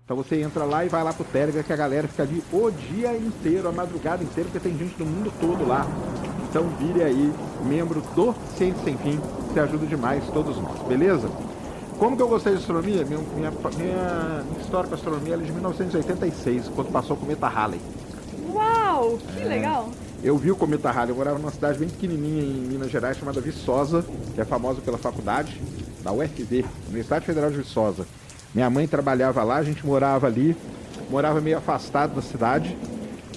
Então você entra lá e vai lá pro Telegram, que a galera fica ali o dia inteiro, a madrugada inteira, porque tem gente do mundo todo lá. Então vire aí membro do Ciência Sem Fim, que ajuda demais todos nós, beleza? Como que eu gostei de astronomia? Minha história com a astronomia é de 1986, quando passou o cometa Halley. Uau, que legal! Eu vi o cometa Halley, eu morava numa cidade bem pequenininha em Minas Gerais, chamada Viçosa, que é famosa pela faculdade da UFV, Universidade Federal de Viçosa. Minha mãe trabalhava lá, a gente morava ali, morava meio afastado da cidade,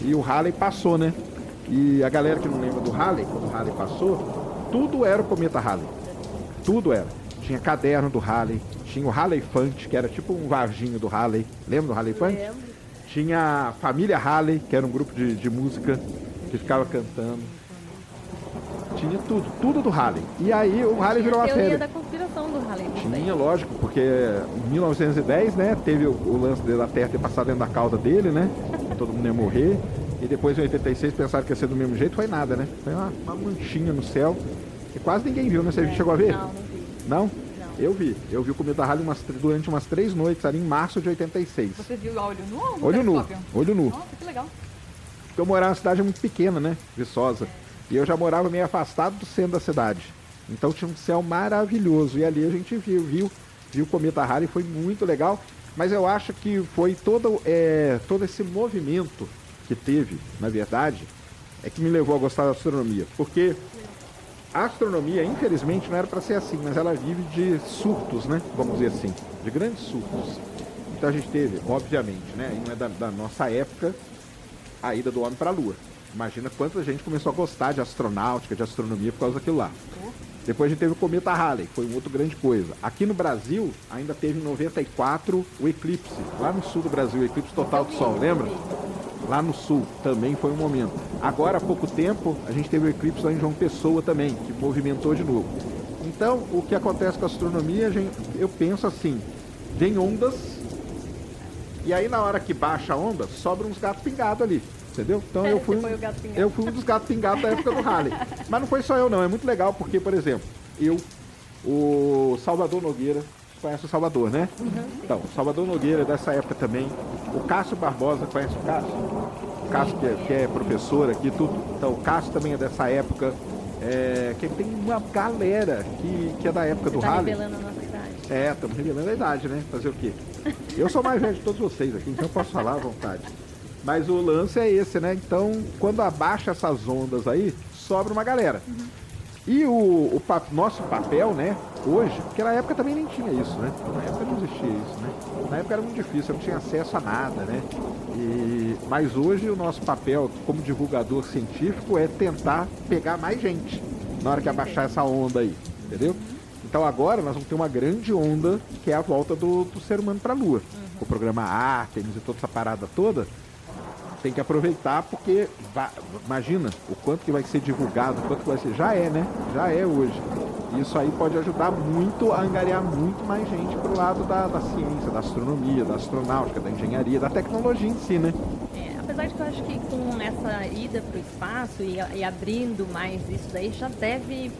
e o Halley passou, né? E a galera que não lembra do Halley, quando o Halley passou, tudo era o cometa Halley. Tudo era. Tinha caderno do Halley, tinha o Halley Fante, que era tipo um varginho do Halley. Lembra do Halley Fante? Lembro. Tinha a Família Halley, que era um grupo de música que ficava cantando. Tinha tudo do Halley. E aí o Halley virou uma teoria febre. da conspiração do Halley. também. Tinha, lógico, porque em 1910, né, teve o lance da Terra ter passado dentro da cauda dele, né? Todo mundo ia morrer. E depois em 86 pensaram que ia ser do mesmo jeito, foi nada, né? Foi uma manchinha no céu. E quase ninguém viu, né? Você chegou a ver? Não vi. Não? Não. Eu vi o cometa Halley durante umas 3 noites ali em março de 86. Você viu a olho nu ou no Olho nu, telescópio? olho nu. Nossa, que legal. Porque eu morava numa cidade muito pequena, né? Viçosa. E eu já morava meio afastado do centro da cidade. Então tinha um céu maravilhoso. E ali a gente viu o cometa Halley, foi muito legal. Mas eu acho que foi todo esse movimento que teve, na verdade, é que me levou a gostar da astronomia. Porque a astronomia, infelizmente, não era para ser assim, mas ela vive de surtos, né? Vamos dizer assim, de grandes surtos. Então a gente teve, obviamente, né? E não é da nossa época, a ida do homem para a Lua. Imagina quanta gente começou a gostar de astronáutica, de astronomia por causa daquilo lá. Depois a gente teve o cometa Halley, que foi uma outra grande coisa. Aqui no Brasil, ainda teve em 94 o eclipse, lá no sul do Brasil, o eclipse total do Sol, lembra? Lá no sul também foi um momento. Agora, há pouco tempo, a gente teve o eclipse lá em João Pessoa também, que movimentou de novo. Então, o que acontece com a astronomia, eu penso assim, vem ondas, e aí na hora que baixa a onda, sobra uns gatos pingados ali. Entendeu? Então eu fui um dos gatos pingados da época do Halley. Mas não foi só eu não, é muito legal porque, por exemplo, o Salvador Nogueira, você conhece o Salvador, né? Então, o Salvador Nogueira é dessa época também. O Cássio Barbosa, conhece o Cássio? O Cássio que é professor aqui, tudo. Então, o Cássio também é dessa época. Que tem uma galera que é da época do Halley. Revelando a nossa idade. Estamos revelando a idade, né? Fazer o quê? Eu sou mais velho de todos vocês aqui, então eu posso falar à vontade. Mas o lance é esse, né? Então, quando abaixa essas ondas aí, sobra uma galera. E o nosso papel, né, hoje, porque na época também nem tinha isso, né? Na época não existia isso, né? Na época era muito difícil, eu não tinha acesso a nada, né? Mas hoje o nosso papel como divulgador científico é tentar pegar mais gente na hora que abaixar essa onda aí, entendeu? Então agora nós vamos ter uma grande onda que é a volta do ser humano para a Lua. O programa Artemis e toda essa parada toda. Tem que aproveitar porque, imagina o quanto que vai ser divulgado, o quanto que vai ser. Já é, né? Já é hoje. Isso aí pode ajudar muito a angariar muito mais gente pro lado da ciência, da astronomia, da astronáutica, da engenharia, da tecnologia em si, né? Apesar de que eu acho que com essa ida para o espaço e abrindo mais isso daí, já deve...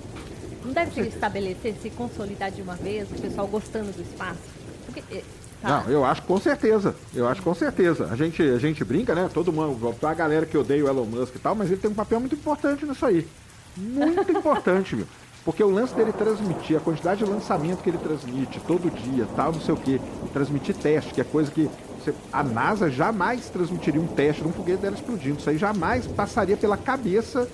Não deve se estabelecer, se consolidar de uma vez, o pessoal gostando do espaço? Porque... Não, eu acho com certeza. Eu acho com certeza. A gente brinca, né? Todo mundo, a galera que odeia o Elon Musk e tal, mas ele tem um papel muito importante nisso aí. Muito importante, meu. Porque o lance dele transmitir, a quantidade de lançamento que ele transmite todo dia, tal, não sei o quê, transmitir teste, que é coisa que a NASA jamais transmitiria um teste de um foguete dela explodindo. Isso aí jamais passaria pela cabeça.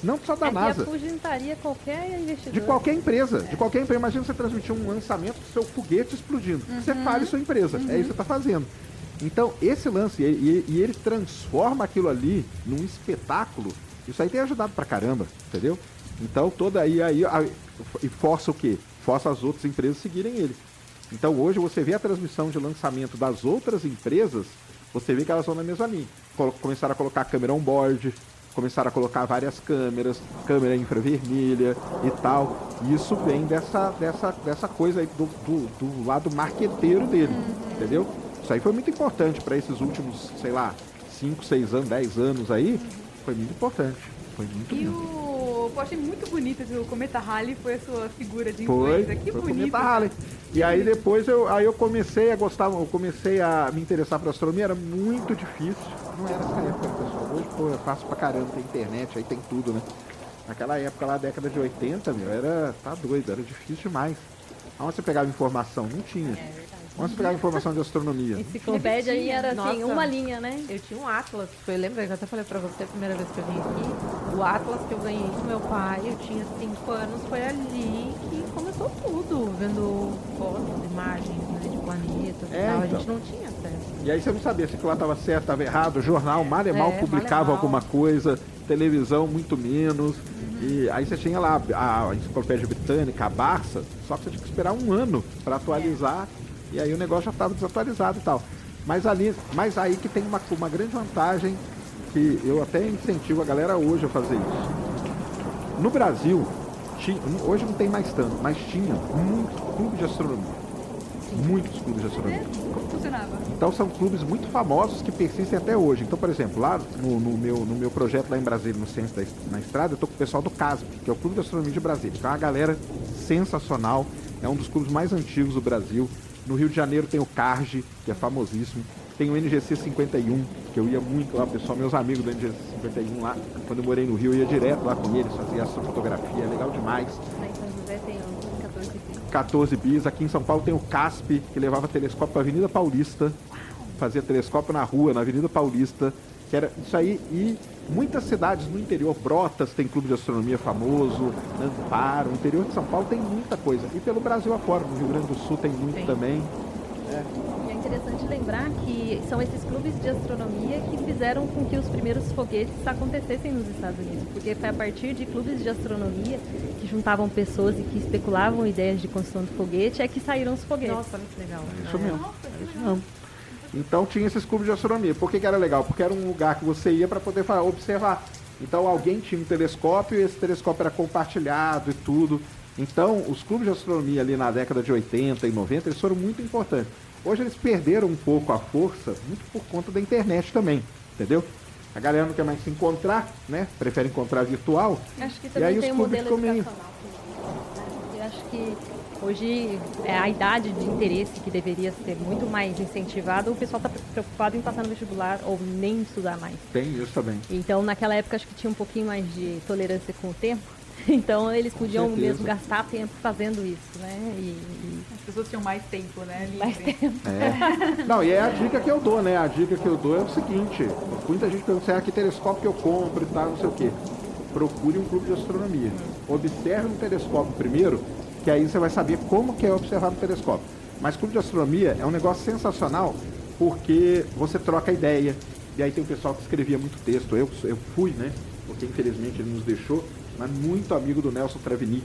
Não só da NASA. Afugentaria qualquer investidor. De qualquer empresa. De qualquer empresa. Imagina você transmitir um lançamento do seu foguete explodindo. Você fale sua empresa. É isso que você está fazendo. Então, esse lance, e ele transforma aquilo ali num espetáculo. Isso aí tem ajudado pra caramba, entendeu? Então, e força o quê? Força as outras empresas a seguirem ele. Então, hoje, você vê a transmissão de lançamento das outras empresas, você vê que elas vão na mesma linha. Começaram a colocar câmera on-board, começaram a colocar várias câmeras, câmera infravermelha e tal. E isso vem dessa coisa aí do lado marqueteiro dele, entendeu? Isso aí foi muito importante para esses últimos, sei lá, 5, 6 anos, 10 anos aí. Foi muito importante. Foi muito E bom. o eu achei muito bonito o Cometa Halley, foi a sua figura de Foi, influência. Que foi o bonito. Cometa Halley. E aí depois eu comecei a gostar, eu comecei a me interessar por astronomia, era muito difícil. Não era essa época, pessoal. Hoje, pô, é fácil pra caramba, tem internet, aí tem tudo, né? Naquela época lá, década de 80, meu, tá doido, era difícil demais. Onde você pegava informação? Não tinha. É verdade. Onde você pegava informação de astronomia? Enciclopédia aí era assim, Nossa. uma linha, né? Eu tinha um Atlas, lembra que eu até falei pra você a primeira vez que eu vim aqui, o Atlas que eu ganhei do meu pai, eu tinha 5 anos, foi ali que começou tudo, vendo fotos, imagens, né, de planetas e tal, a então. gente não tinha acesso. E aí você não sabia se aquilo lá estava certo, estava errado, o jornal mal e mal publicava mal e mal. alguma coisa, televisão muito menos. E aí você tinha lá a Enciclopédia Britânica, a Barça, só que você tinha que esperar um ano para atualizar, e aí o negócio já estava desatualizado e tal. Mas aí que tem uma grande vantagem, que eu até incentivo a galera hoje a fazer isso. No Brasil, hoje não tem mais tanto, mas tinha muitos clubes de astronomia. Muitos clubes de astronomia. Como funcionava? Então são clubes muito famosos que persistem até hoje. Então, por exemplo, lá no meu projeto lá em Brasília, no Ciência na Estrada, eu tô com o pessoal do CASB, que é o Clube de Astronomia de Brasília. Que é uma galera sensacional, é um dos clubes mais antigos do Brasil. No Rio de Janeiro tem o CARGE, que é famosíssimo. Tem o NGC 51, que eu ia muito lá, pessoal, meus amigos do NGC 51 lá. Quando eu morei no Rio, eu ia direto lá com eles, fazia astrofotografia, é legal demais. Lá em São José tem uns 14 bis. 14 bis. Aqui em São Paulo tem o CASP, que levava telescópio para a Avenida Paulista. Fazia telescópio na rua, na Avenida Paulista. Que era isso aí. E muitas cidades no interior, Brotas tem clube de astronomia famoso, Amparo, o interior de São Paulo tem muita coisa. E pelo Brasil afora, no Rio Grande do Sul tem muito também. E é interessante lembrar que são esses clubes de astronomia que fizeram com que os primeiros foguetes acontecessem nos Estados Unidos, porque foi a partir de clubes de astronomia que juntavam pessoas e que especulavam ideias de construção de foguete é que saíram os foguetes. Nossa, olha que legal. Isso mesmo. É isso mesmo. Então tinha esses clubes de astronomia. Por que era legal? Porque era um lugar que você ia para poder observar. Então alguém tinha um telescópio e esse telescópio era compartilhado e tudo. Então os clubes de astronomia ali na década de 80 e 90, eles foram muito importantes. Hoje eles perderam um pouco a força, muito por conta da internet também, entendeu? A galera não quer mais se encontrar, né? Prefere encontrar virtual. Acho que E também aí tem os um clubes modelo ficam meio... educacional. Eu acho que hoje a idade de interesse que deveria ser muito mais incentivada, o pessoal está preocupado em passar no vestibular ou nem estudar mais. Tem isso também. Então naquela época acho que tinha um pouquinho mais de tolerância com o tempo. Então eles podiam certeza. mesmo gastar tempo fazendo isso, né? As pessoas tinham mais tempo, né? Livre. mais tempo. É. Não, e é a dica que eu dou, né? A dica que eu dou é o seguinte: muita gente pergunta, será que telescópio que eu compro e tal, não sei o quê. Procure um clube de astronomia. Observe no telescópio primeiro, que aí você vai saber como que é observar no telescópio. Mas clube de astronomia é um negócio sensacional, porque você troca ideia. E aí tem o pessoal que escrevia muito texto. Eu fui, né? Porque infelizmente ele nos deixou, mas muito amigo do Nelson Travnik.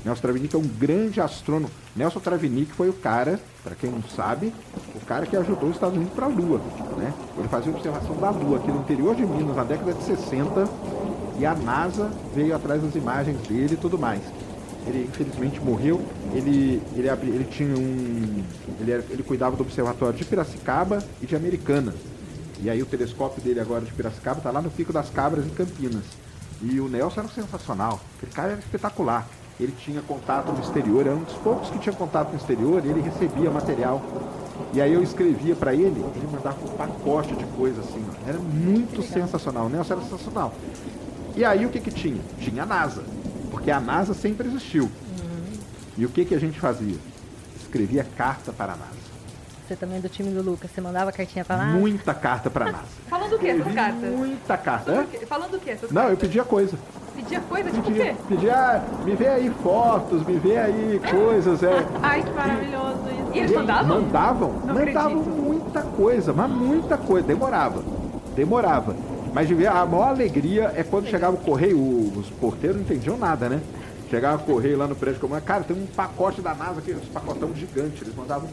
Nelson Travnik é um grande astrônomo. Nelson Travnik foi o cara, para quem não sabe, o cara que ajudou os Estados Unidos para a Lua, né? Ele fazia observação da Lua aqui no interior de Minas na década de 60 e a NASA veio atrás das imagens dele e tudo mais. Ele infelizmente morreu. Ele cuidava do observatório de Piracicaba e de Americana. E aí o telescópio dele agora de Piracicaba está lá no Pico das Cabras, em Campinas. E o Nelson era sensacional. Aquele cara era espetacular. Ele tinha contato no exterior, era um dos poucos que tinha contato no exterior, e ele recebia material. E aí eu escrevia para ele mandava um pacote de coisa assim. Ó. Era muito sensacional. O Nelson era sensacional. E aí o que tinha? Tinha a NASA. Porque a NASA sempre existiu. E o que a gente fazia? Escrevia carta para a NASA. Você também é do time do Lucas, você mandava cartinha pra lá? Muita carta para a NASA. Falando o que essas Escrevi cartas? Muita carta. Hã? Falando o que essas Não, eu cartas? pedia coisa. Pedia coisa, tipo o quê? Pedia, me vê aí fotos, me vê aí coisas. Ai, que maravilhoso isso. E eles mandavam? Mandavam acredito. muita coisa, mas muita coisa. Demorava. Mas de ver, a maior alegria é quando chegava o correio, os porteiros não entendiam nada, né? Chegava o correio lá no prédio, como cara, tem um pacote da NASA aqui, uns pacotão gigante, eles mandavam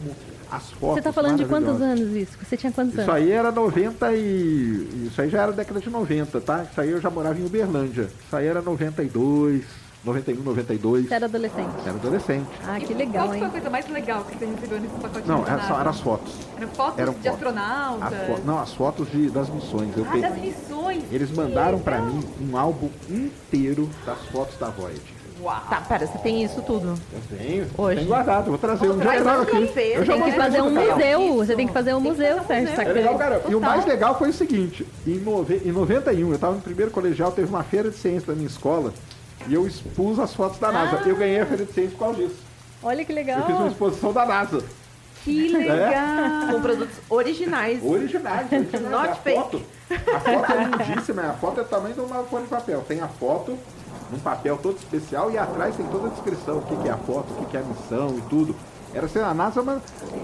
as fotos. Você tá falando de quantos maravilhosas. anos isso? Você tinha quantos Isso anos? aí era 90 e... Isso aí já era década de 90, tá? Isso aí eu já morava em Uberlândia. Isso aí era 92, 91, 92. Você era adolescente. Era adolescente. Ah, que E legal, qual que foi a hein? coisa mais legal que você recebeu nesse pacotinho? Não, de eram NASA? as fotos. Eram fotos Eram de fotos. astronautas? Não, as fotos das missões. Eu Ah, peguei- das missões! Eles mandaram pra mim um álbum inteiro das fotos da Voyager. Uau! Tá, pera, você tem isso tudo? Eu tenho, Hoje? tenho guardado, vou trazer um dia Mas trago eu aqui. quero ver, Eu já Tem que mostrei fazer isso um no canal. museu. Isso. Você tem que fazer um Tem que museu, fazer um Sérgio. museu. Sabe É legal, que- cara. E o Total. mais legal foi o seguinte, em 91, eu estava no primeiro colegial, teve uma feira de ciência da minha escola, e eu expus as fotos da NASA. Eu ganhei a feira de ciência por causa disso. Olha que Eu fiz uma legal. exposição da NASA. Que legal! Com produtos originais. Originais. Not a fake. foto é lindíssima, a foto é do tamanho de uma folha de papel. Tem a foto num papel todo especial e atrás tem toda a descrição, o que é a foto, o que é a missão e tudo. Era assim, a NASA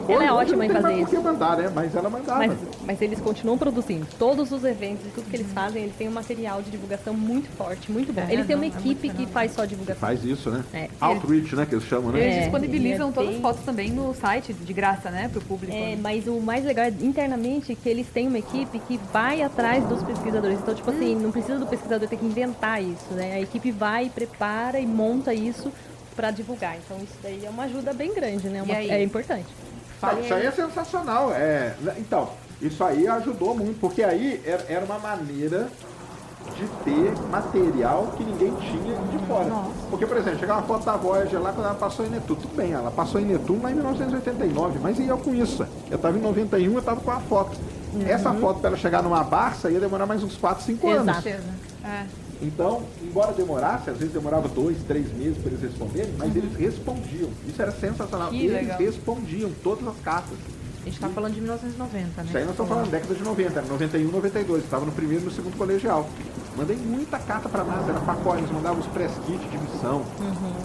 Ela é ótima em fazer Não tem mais isso. por que mandar, né? Mas ela mandava. Mas eles continuam produzindo. Todos os eventos e tudo que eles fazem, eles têm um material de divulgação muito forte, muito bom. É, Eles têm uma não, é equipe muito que faz só divulgação. Faz isso, né? É. Outreach, né? Que eles chamam, né? Eles É, disponibilizam e é todas as bem- fotos também no site, de graça, né? Pro público. É, mas o mais legal é internamente que eles têm uma equipe que vai atrás dos pesquisadores. Então, tipo assim, não precisa do pesquisador ter que inventar isso, né? A equipe vai, prepara e monta isso para divulgar. Então, isso daí é uma ajuda bem grande, né? E aí? É importante. Não, isso aí é sensacional. Então, isso aí ajudou muito, porque aí era uma maneira de ter material que ninguém tinha de fora. Porque, por exemplo, chegava uma foto da Voyager lá quando ela passou em Netuno. Tudo bem, ela passou em Netuno lá em 1989, mas e eu com isso? Eu estava em 91, eu estava com a foto. Essa foto, para ela chegar numa Barça, ia demorar mais uns 4, 5 anos. Exato. É. Então, embora demorasse, às vezes demorava 2, 3 meses para eles responderem, mas eles respondiam. Isso era sensacional. Que Eles legal. respondiam todas as cartas. A gente tá falando de 1990, né? Isso aí nós estamos falando década de 90, era 91, 92. Estava no primeiro e no segundo colegial. Mandei muita carta para NASA, era pacote, eles mandavam os press kits de missão.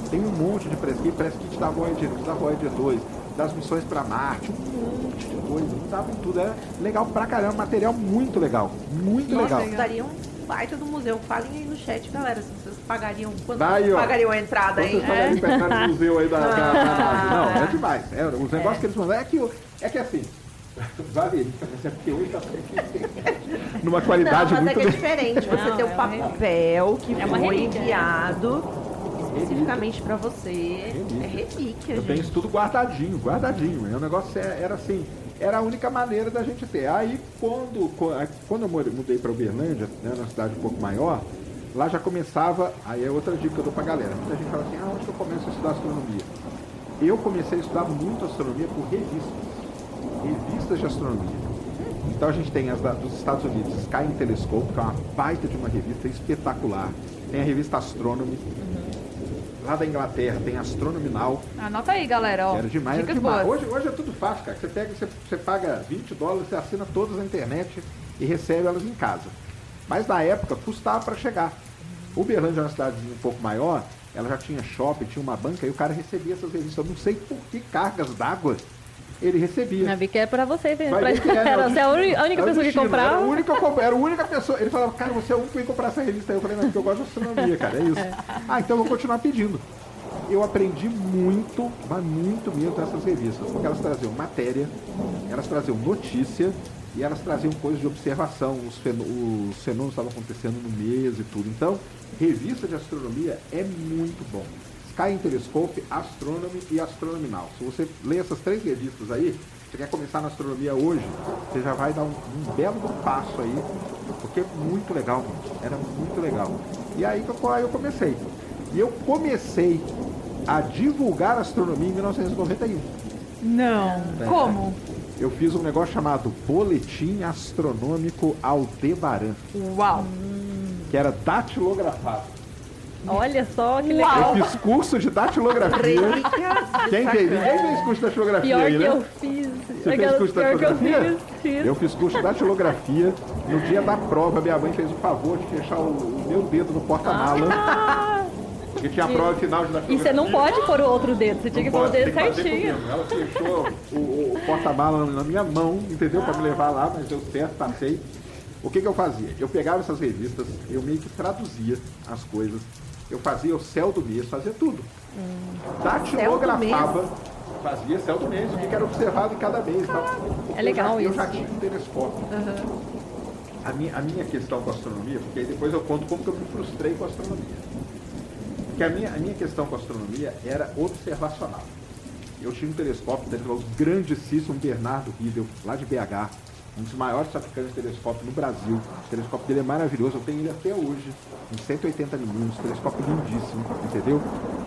Tem um monte de press kit da Voyager 1, da Voyager 2, das missões para Marte, um monte de coisa, mandavam tudo. Era legal pra caramba, material muito legal. Muito Nossa, legal. daria um baita do museu. Falem aí no chat, galera, se vocês pagariam. Quanto Daí, ó. pagariam a entrada aí? Vocês estão aí pra entrar no museu aí da NASA. Não, é demais. Os negócios que eles mandam é que assim, vale, mas é porque hoje tá numa qualidade Não, mas muito é que é diferente. Você Não, tem é um uma papel que É uma foi relíquia. enviado especificamente pra você. Relíquia. É relíquia, Eu tenho gente. isso tudo guardadinho. O negócio era assim, era a única maneira da gente ter. Aí quando eu mudei para Uberlândia, né, na cidade um pouco maior, lá já começava, aí é outra dica que eu dou pra galera. Muita gente fala assim, onde que eu começo a estudar astronomia? Eu comecei a estudar muito astronomia por revistas de astronomia. Então a gente tem as dos Estados Unidos, Sky and Telescope, que é uma baita de uma revista espetacular. Tem a revista Astronomy. Lá da Inglaterra tem Astronomy Now. Anota aí, galera. Ó, Que era demais, dicas era demais. boas. Hoje é tudo fácil, cara. Você paga $20, você assina todas na internet e recebe elas em casa. Mas na época custava para chegar. Uberlândia é uma cidadezinha um pouco maior, ela já tinha shopping, tinha uma banca e o cara recebia essas revistas. Eu não sei por que cargas d'água ele recebia. Eu vi que é pra você. Vai Pra... ver que é, Era né? você é a única Era o pessoa que destino, comprava. Era a única pessoa. Ele falava, cara, você é o único que veio comprar essa revista aí. Eu falei, não, porque eu gosto de astronomia, cara, é isso. Então eu vou continuar pedindo. Eu aprendi muito, mas muito mesmo dessas revistas, porque elas traziam matéria, elas traziam notícia e elas traziam coisas de observação, os fenômenos estavam acontecendo no mês e tudo. Então, revista de astronomia é muito bom. Sky and Telescope, Astronomy e Astronomy Now. Se você lê essas 3 revistas aí, você quer começar na astronomia hoje, você já vai dar um belo passo aí, porque é muito legal, gente. Era muito legal. E aí eu comecei. E eu comecei a divulgar astronomia em 1991. Não. Como? Eu fiz um negócio chamado Boletim Astronômico Aldebaran, Uau. que era datilografado. Olha só que Uau. legal. Eu fiz curso de datilografia. Quem fez? Ninguém fez curso de datilografia Pior aí, que né? eu fiz. Você fez curso de Pior que eu datilografia? fiz. Eu fiz curso de datilografia. No dia da prova, minha mãe fez o favor de fechar o meu dedo no porta-mala. Porque tinha a prova final de datilografia. E você não pode pôr o outro dedo, você tinha que pôr o dedo Tem que fazer certinho. comigo. Ela fechou o porta-mala na minha mão, entendeu? Para me levar lá, mas deu certo, passei. O que eu fazia? Eu pegava essas revistas, eu meio que traduzia as coisas. Eu fazia o céu do mês, fazia tudo. Datilografava, fazia céu do mês, o que era observado em cada mês. Tal. É legal eu isso. já tinha um telescópio. A minha questão com a astronomia, porque aí depois eu conto como que eu me frustrei com a astronomia. Porque a minha questão com a astronomia era observacional. Eu tinha um telescópio, o grandíssimo Bernardo Riedel, lá de BH, um dos maiores fabricantes de telescópio no Brasil. O telescópio dele é maravilhoso, eu tenho ele até hoje, em 180mm, telescópio lindíssimo, entendeu?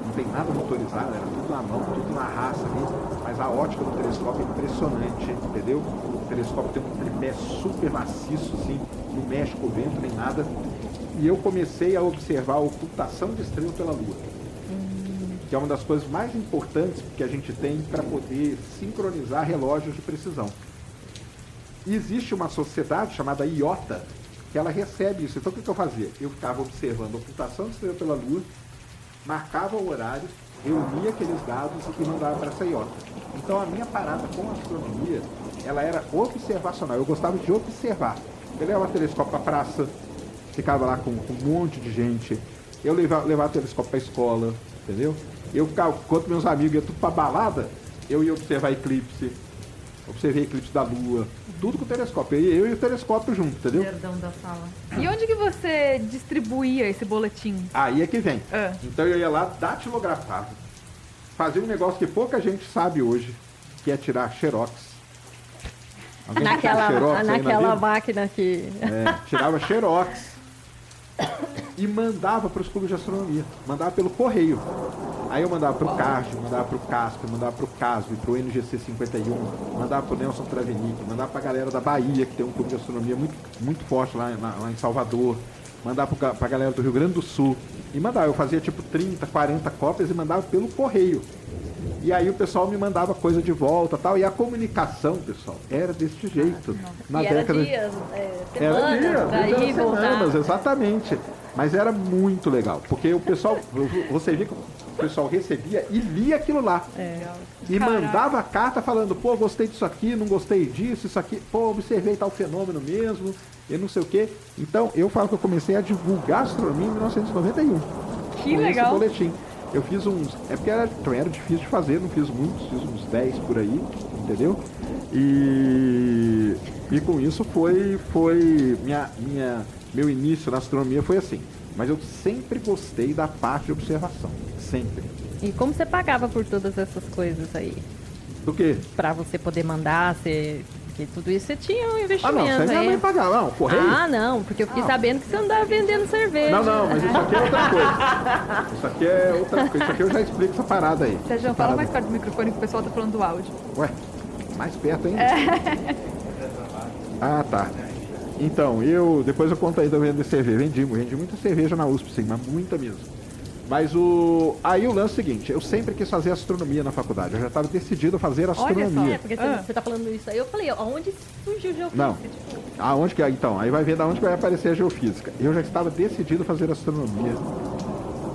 Não tem nada motorizado, era tudo na mão, tudo na raça mesmo, mas a ótica do telescópio é impressionante, entendeu? O telescópio tem um tripé super maciço, assim, não mexe com o vento nem nada. E eu comecei a observar a ocultação de estrela pela Lua, que é uma das coisas mais importantes que a gente tem para poder sincronizar relógios de precisão. E existe uma sociedade chamada IOTA, que ela recebe isso. Então o que eu fazia? Eu ficava observando a ocultação de estrela pela Lua, marcava o horário, eu unia aqueles dados e mandava para essa IOTA. Então a minha parada com a astronomia, ela era observacional. Eu gostava de observar. Eu levava o telescópio para a praça, ficava lá com um monte de gente. Eu levava o telescópio para a escola, entendeu? Eu ficava, enquanto meus amigos iam tudo para balada, eu ia observar eclipse, observei eclipse da Lua, tudo com o telescópio. Eu e o telescópio junto, entendeu? Perdão da sala. E onde que você distribuía esse boletim? Aí é que vem. Ah. Então eu ia lá, datilografava, fazia um negócio que pouca gente sabe hoje, que é tirar xerox. Alguém tira xerox aí na Naquela vida? máquina que... Tirava xerox e mandava para os clubes de astronomia, mandava pelo correio. Aí eu mandava para o CARG, mandava para o CASP, mandava para o CASV, para o NGC 51, mandava para o Nelson Travenick, mandava para a galera da Bahia, que tem um clube de astronomia muito forte lá em Salvador, mandava para a galera do Rio Grande do Sul. E mandava, eu fazia tipo 30, 40 cópias e mandava pelo correio. E aí o pessoal me mandava coisa de volta e tal. E a comunicação, pessoal, era desse jeito. Na E era década dias, Era semanas, dias, pra ir e semanas, voltar. exatamente. Mas era muito legal, porque o pessoal, você via que o pessoal recebia e lia aquilo lá. E Caraca. mandava a carta falando, pô, gostei disso aqui, não gostei disso, isso aqui, pô, observei tal fenômeno mesmo, e não sei o quê. Então, eu falo que eu comecei a divulgar astronomia em 1991. Que com legal. esse boletim. Eu fiz uns. É porque também era difícil de fazer, não fiz muitos, fiz uns 10 por aí, entendeu? E com isso meu início na astronomia foi assim. Mas eu sempre gostei da parte de observação. Sempre. E como você pagava por todas essas coisas aí? Do quê? Pra você poder mandar, porque tudo isso você tinha um Ah, investimento não, isso aí minha aí. mãe pagava. Não, correio. Ah, não, porque eu fiquei sabendo que você andava vendendo cerveja. Não, mas isso aqui é outra coisa. Isso aqui é outra coisa. Isso aqui eu já explico essa parada aí. Sérgio, Essa fala parada. mais perto do microfone que o pessoal tá falando do áudio. Ué, mais perto ainda? Ah, tá. Então, depois eu conto aí da venda de cerveja. Vendi muita cerveja na USP, sim, mas muita mesmo. Mas aí o lance é o seguinte, eu sempre quis fazer astronomia na faculdade. Eu já estava decidido a fazer astronomia. É, porque você tá falando isso aí. Eu falei, aonde surgiu geofísica? Não. Aonde que então? Aí vai ver de onde que vai aparecer a geofísica. Eu já estava decidido a fazer astronomia.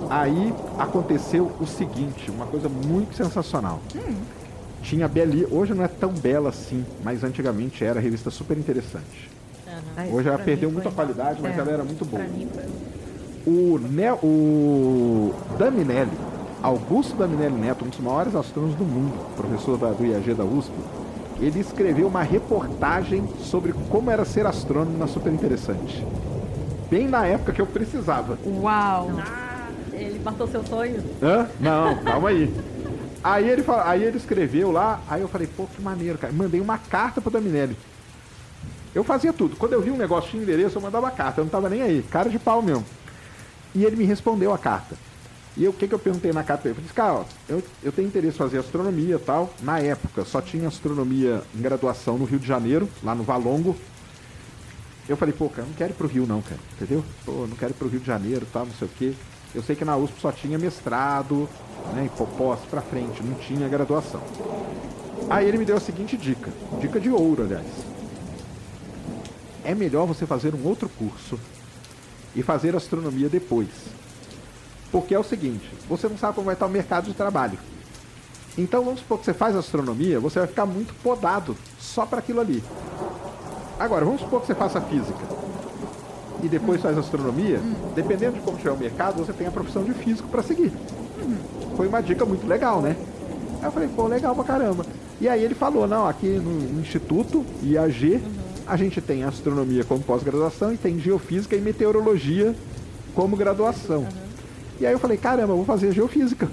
Aí aconteceu o seguinte, uma coisa muito sensacional. Tinha a Beli, hoje não é tão bela assim, mas antigamente era revista super interessante. Hoje ela perdeu muita qualidade, mas ela era muito boa. O Daminelli, Augusto Daminelli Neto, um dos maiores astrônomos do mundo, professor do IAG da USP, ele escreveu uma reportagem sobre como era ser astrônomo na Super Interessante. Bem na época que eu precisava. Uau! Ele matou seu sonho? Hã? Não, calma aí. Aí ele escreveu lá, aí eu falei, pô, que maneiro, cara. Mandei uma carta pro Daminelli. Eu fazia tudo. Quando eu vi um negócio de endereço, eu mandava carta. Eu não tava nem aí, cara de pau mesmo. E ele me respondeu a carta. E o que eu perguntei na carta? Eu disse, cara, eu tenho interesse em fazer astronomia e tal. Na época, só tinha astronomia em graduação no Rio de Janeiro, lá no Valongo. Eu falei, pô, cara, eu não quero ir pro Rio não, cara. Entendeu? Pô, eu não quero ir pro Rio de Janeiro e tal, não sei o quê. Eu sei que na USP só tinha mestrado, né, e pós pra frente, não tinha graduação. Aí ele me deu a seguinte dica de ouro, aliás. É melhor você fazer um outro curso e fazer astronomia depois. Porque é o seguinte, você não sabe como vai estar o mercado de trabalho. Então vamos supor que você faz astronomia, você vai ficar muito podado só para aquilo ali. Agora, vamos supor que você faça física e depois faz astronomia, dependendo de como tiver o mercado, você tem a profissão de físico para seguir. Foi uma dica muito legal, né? Aí eu falei, pô, legal pra caramba. E aí ele falou, não, aqui no Instituto IAG, a gente tem astronomia como pós-graduação e tem geofísica e meteorologia como graduação. E aí eu falei, caramba, eu vou fazer geofísica.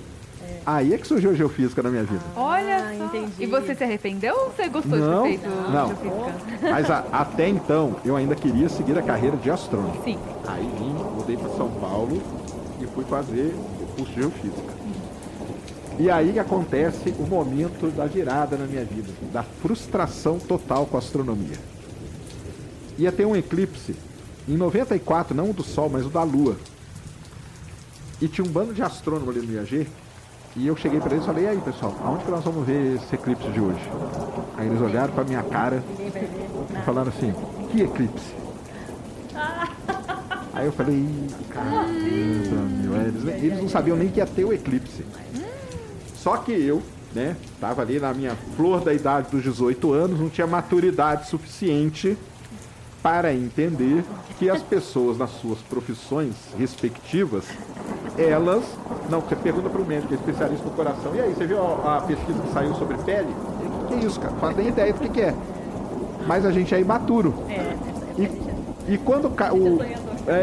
Aí é que surgiu a geofísica na minha vida. Olha só. Entendi. E você se arrependeu ou você gostou Não, de ter feito não. geofísica? Mas até então, eu ainda queria seguir a carreira de astrônomo. Sim. Aí vim, mudei para São Paulo e fui fazer o curso de geofísica. E aí que acontece o momento da virada na minha vida, da frustração total com a astronomia. Ia ter um eclipse em 94, não o do Sol, mas o da Lua. E tinha um bando de astrônomos ali no IAG. E eu cheguei para eles e falei, e aí pessoal, aonde que nós vamos ver esse eclipse de hoje? Aí eles olharam para minha cara Ninguém vai ver. e falaram assim, que eclipse? Aí eu falei, "Ih, caramba, meu, eles não sabiam nem que ia ter o eclipse. Só que eu, né, tava ali na minha flor da idade dos 18 anos, não tinha maturidade suficiente para entender que as pessoas nas suas profissões respectivas, elas... Não, você pergunta para o médico, é especialista no coração, e aí, você viu a pesquisa que saiu sobre pele? O que é isso, cara? Não faz nem ideia do que é. Mas a gente é imaturo. E quando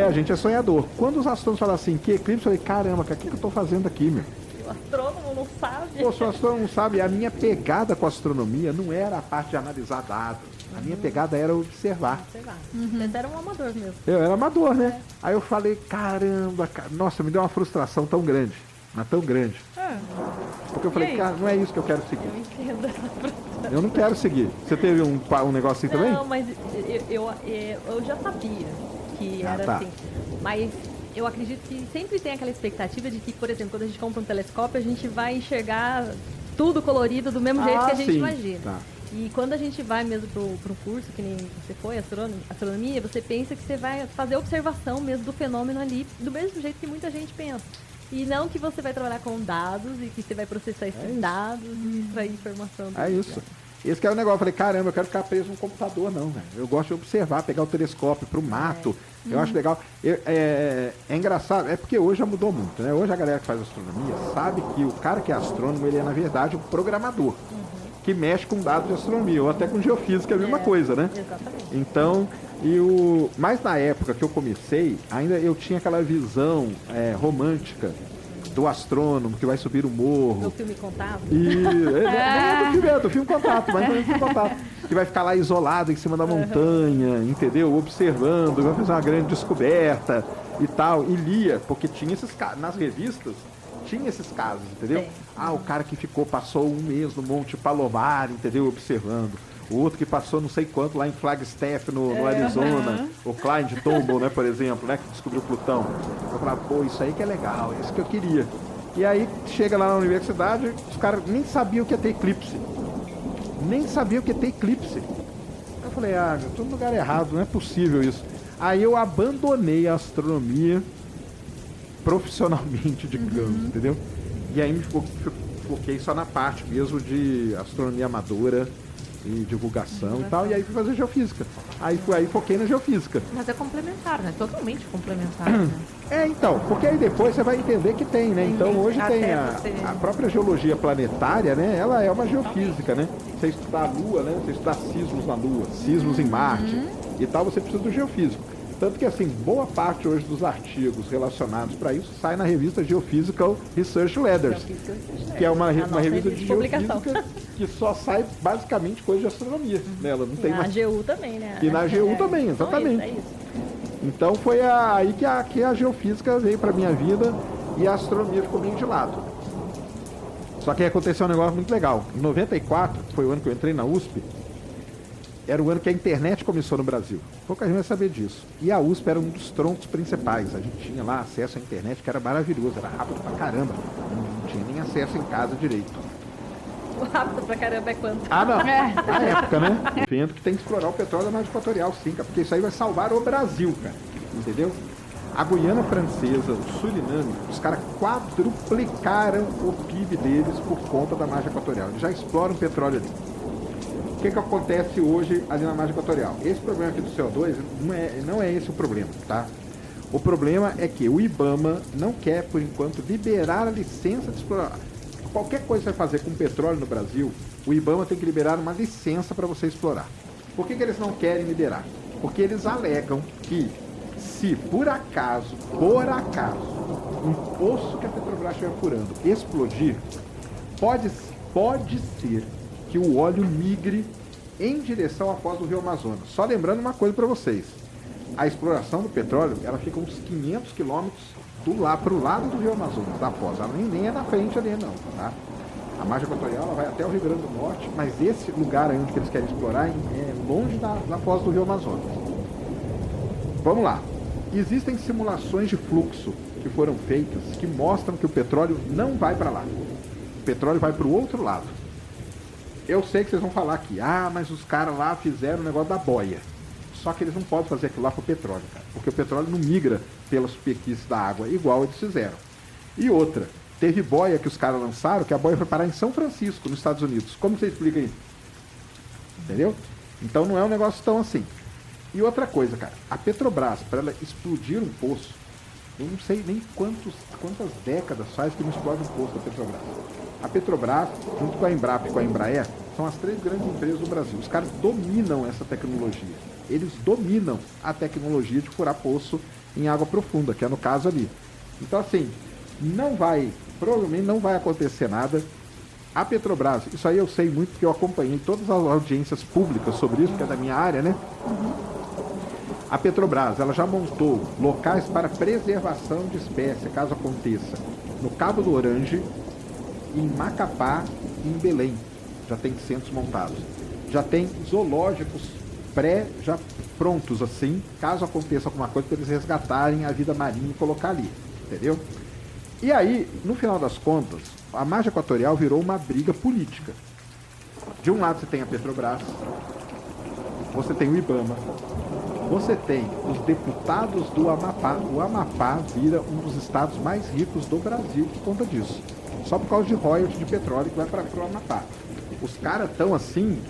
a gente é sonhador. Quando os astrônomos falam assim, que eclipse, eu falei, caramba, cara, o que eu estou fazendo aqui, meu? O astrônomo não sabe. Pô, se o astrônomo não sabe, a minha pegada com a astronomia não era a parte de analisar dados. A minha pegada era observar. Sei lá. Você era um amador mesmo. Eu era amador, né? Aí eu falei, caramba, cara, nossa, me deu uma frustração tão grande. Mas tão grande. Porque eu E falei, aí? cara, não é isso que eu quero seguir. Eu entendo essa frustração. Eu não quero seguir. Você teve um negócio assim também? Não, mas eu já sabia que Ah, era tá. assim. Mas eu acredito que sempre tem aquela expectativa de que, por exemplo, quando a gente compra um telescópio, a gente vai enxergar tudo colorido do mesmo jeito que a gente sim. imagina. Tá. E quando a gente vai mesmo pro curso, que nem você foi, astronomia, você pensa que você vai fazer observação mesmo do fenômeno ali, do mesmo jeito que muita gente pensa. E não que você vai trabalhar com dados e que você vai processar esses dados e extrair informação. É isso. Esse que é o negócio. Eu falei, caramba, eu quero ficar preso no computador, não, velho. Eu gosto de observar, pegar o telescópio pro mato. Eu acho legal. É engraçado, é porque hoje já mudou muito, né? Hoje a galera que faz astronomia sabe que o cara que é astrônomo, ele é, na verdade, um programador. Que mexe com dados de astronomia, ou até com geofísica, é a mesma coisa, né? Exatamente. Então, mas na época que eu comecei, ainda eu tinha aquela visão romântica do astrônomo que vai subir o No morro. filme Contato. Do filme Contato, mas não é do filme Contato. Que vai ficar lá isolado em cima da montanha, entendeu? Observando, vai fazer uma grande descoberta e tal. E lia, porque tinha esses casos, nas revistas, tinha esses casos, entendeu? Sim. Ah, o cara que passou um mês no Monte Palomar, entendeu? Observando. O outro que passou não sei quanto lá em Flagstaff, no Arizona. O Clyde Tombaugh, né, por exemplo, né, que descobriu Plutão. Eu falava, pô, isso aí que é legal, é isso que eu queria. E aí, chega lá na universidade, os caras nem sabiam que ia ter eclipse. Nem sabiam que ia ter eclipse. Eu falei, eu tô no lugar errado, não é possível isso. Aí eu abandonei a astronomia profissionalmente, digamos, entendeu? E aí me foquei só na parte mesmo de astronomia amadora e divulgação e tal, e aí fui fazer geofísica. Aí foquei na geofísica. Mas é complementar, né? Totalmente complementar, né? Então, porque aí depois você vai entender que tem, né? Então hoje tem Até a própria geologia planetária, né? Ela é uma geofísica, né? Você estudar a Lua, né? Você estudar sismos na Lua, sismos em Marte e tal, você precisa do geofísico. Tanto que, assim, boa parte hoje dos artigos relacionados para isso sai na revista Geophysical Research Letters, que é uma revista de geofísica que só sai basicamente coisa de astronomia nela. Não tem Na mais. AGU também, né? E na AGU também, exatamente. É isso. Então foi aí que a geofísica veio para minha vida e a astronomia ficou meio de lado. Só que aí aconteceu um negócio muito legal. Em 94, foi o ano que eu entrei na USP, era o ano que a internet começou no Brasil. Pouca gente vai saber disso. E a USP era um dos troncos principais. A gente tinha lá acesso à internet, que era maravilhoso, era rápido pra caramba. Não tinha nem acesso em casa direito. O rápido pra caramba é quanto? Ah, não. Na época, né? Vendo que tem que explorar o petróleo da margem equatorial, sim, cara, porque isso aí vai salvar o Brasil, cara. Entendeu? A Guiana Francesa, o Suriname, os caras quadruplicaram o PIB deles por conta da margem equatorial. Eles já exploram petróleo ali. O que acontece hoje ali na margem equatorial? Esse problema aqui do CO2 não é esse o problema, tá? O problema é que o IBAMA não quer, por enquanto, liberar a licença de explorar. Qualquer coisa que você vai fazer com petróleo no Brasil, o IBAMA tem que liberar uma licença para você explorar. Por que eles não querem liberar? Porque eles alegam que se por acaso, um poço que a Petrobras estiver furando explodir, pode ser que o óleo migre em direção à foz do Rio Amazonas. Só lembrando uma coisa para vocês. A exploração do petróleo, ela fica uns 500 quilômetros para o lado do Rio Amazonas, da foz. Ela nem é na frente ali, não, tá? A margem equatorial ela vai até o Rio Grande do Norte, mas esse lugar aí onde eles querem explorar é longe da foz do Rio Amazonas. Vamos lá. Existem simulações de fluxo que foram feitas que mostram que o petróleo não vai para lá. O petróleo vai para o outro lado. Eu sei que vocês vão falar aqui, mas os caras lá fizeram o negócio da boia. Só que eles não podem fazer aquilo lá com o petróleo, cara, porque o petróleo não migra pela superfície da água, igual eles fizeram. E outra, teve boia que os caras lançaram, que a boia foi parar em São Francisco, nos Estados Unidos. Como você explica isso? Entendeu? Então não é um negócio tão assim. E outra coisa, cara, a Petrobras, para ela explodir um poço, eu não sei nem quantas décadas faz que não explode um poço da Petrobras. A Petrobras, junto com a Embrapa e com a Embraer, são as 3 grandes empresas do Brasil. Os caras dominam essa tecnologia. Eles dominam a tecnologia de furar poço em água profunda, que é no caso ali. Então, assim, provavelmente não vai acontecer nada. A Petrobras, isso aí eu sei muito porque eu acompanhei todas as audiências públicas sobre isso, que é da minha área, né? A Petrobras, ela já montou locais para preservação de espécie, caso aconteça, no Cabo do Orange, em Macapá e em Belém. Já tem centros montados. Já tem zoológicos já prontos assim, caso aconteça alguma coisa, para eles resgatarem a vida marinha e colocar ali, entendeu? E aí, no final das contas, a margem equatorial virou uma briga política. De um lado você tem a Petrobras, você tem o IBAMA, você tem os deputados do Amapá. O Amapá vira um dos estados mais ricos do Brasil por conta disso. Só por causa de royalties de petróleo que vai para o Amapá. Os caras estão assim,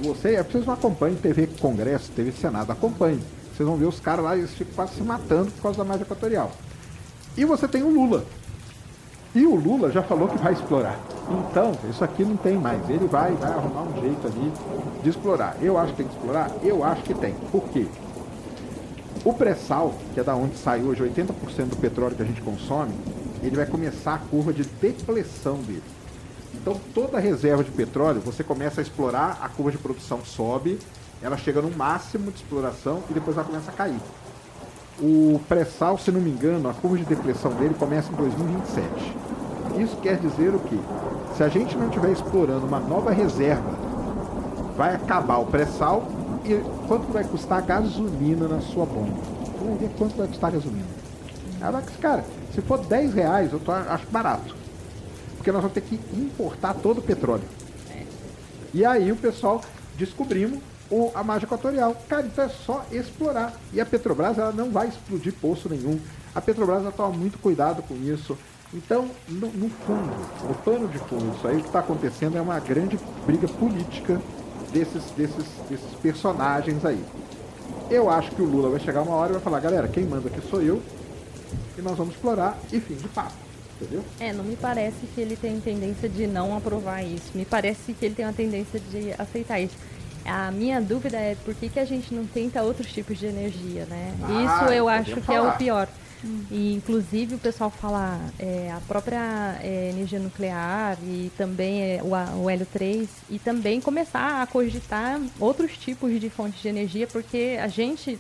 vocês não acompanham TV Congresso, TV Senado, acompanhem. Vocês vão ver os caras lá, eles ficam quase se matando por causa da margem equatorial. E você tem o Lula. E o Lula já falou que vai explorar. Então, isso aqui não tem mais. Ele vai arrumar um jeito ali de explorar. Eu acho que tem que explorar? Eu acho que tem. Por quê? O pré-sal, que é da onde sai hoje 80% do petróleo que a gente consome, ele vai começar a curva de depleção dele. Então, toda reserva de petróleo, você começa a explorar, a curva de produção sobe, ela chega no máximo de exploração e depois ela começa a cair. O pré-sal, se não me engano, a curva de depleção dele começa em 2027. Isso quer dizer o quê? Se a gente não estiver explorando uma nova reserva, vai acabar o pré-sal e quanto vai custar a gasolina na sua bomba? Vamos ver quanto vai custar a gasolina. Cara, se for R$10, eu acho barato. Porque nós vamos ter que importar todo o petróleo. E aí o pessoal descobrimos a margem equatorial. Cara, então é só explorar. E a Petrobras, ela não vai explodir poço nenhum. A Petrobras já toma muito cuidado com isso. Então, no fundo, no pano de fundo, isso aí o que está acontecendo é uma grande briga política desses personagens aí. Eu acho que o Lula vai chegar uma hora e vai falar, galera, quem manda aqui sou eu, e nós vamos explorar, e fim de papo. Entendeu? Não me parece que ele tem tendência de não aprovar isso. Me parece que ele tem uma tendência de aceitar isso. A minha dúvida é por que a gente não tenta outros tipos de energia, né? Isso eu acho que é o pior. E, inclusive, o pessoal fala a própria energia nuclear e também o hélio 3 e também começar a cogitar outros tipos de fontes de energia, porque a gente,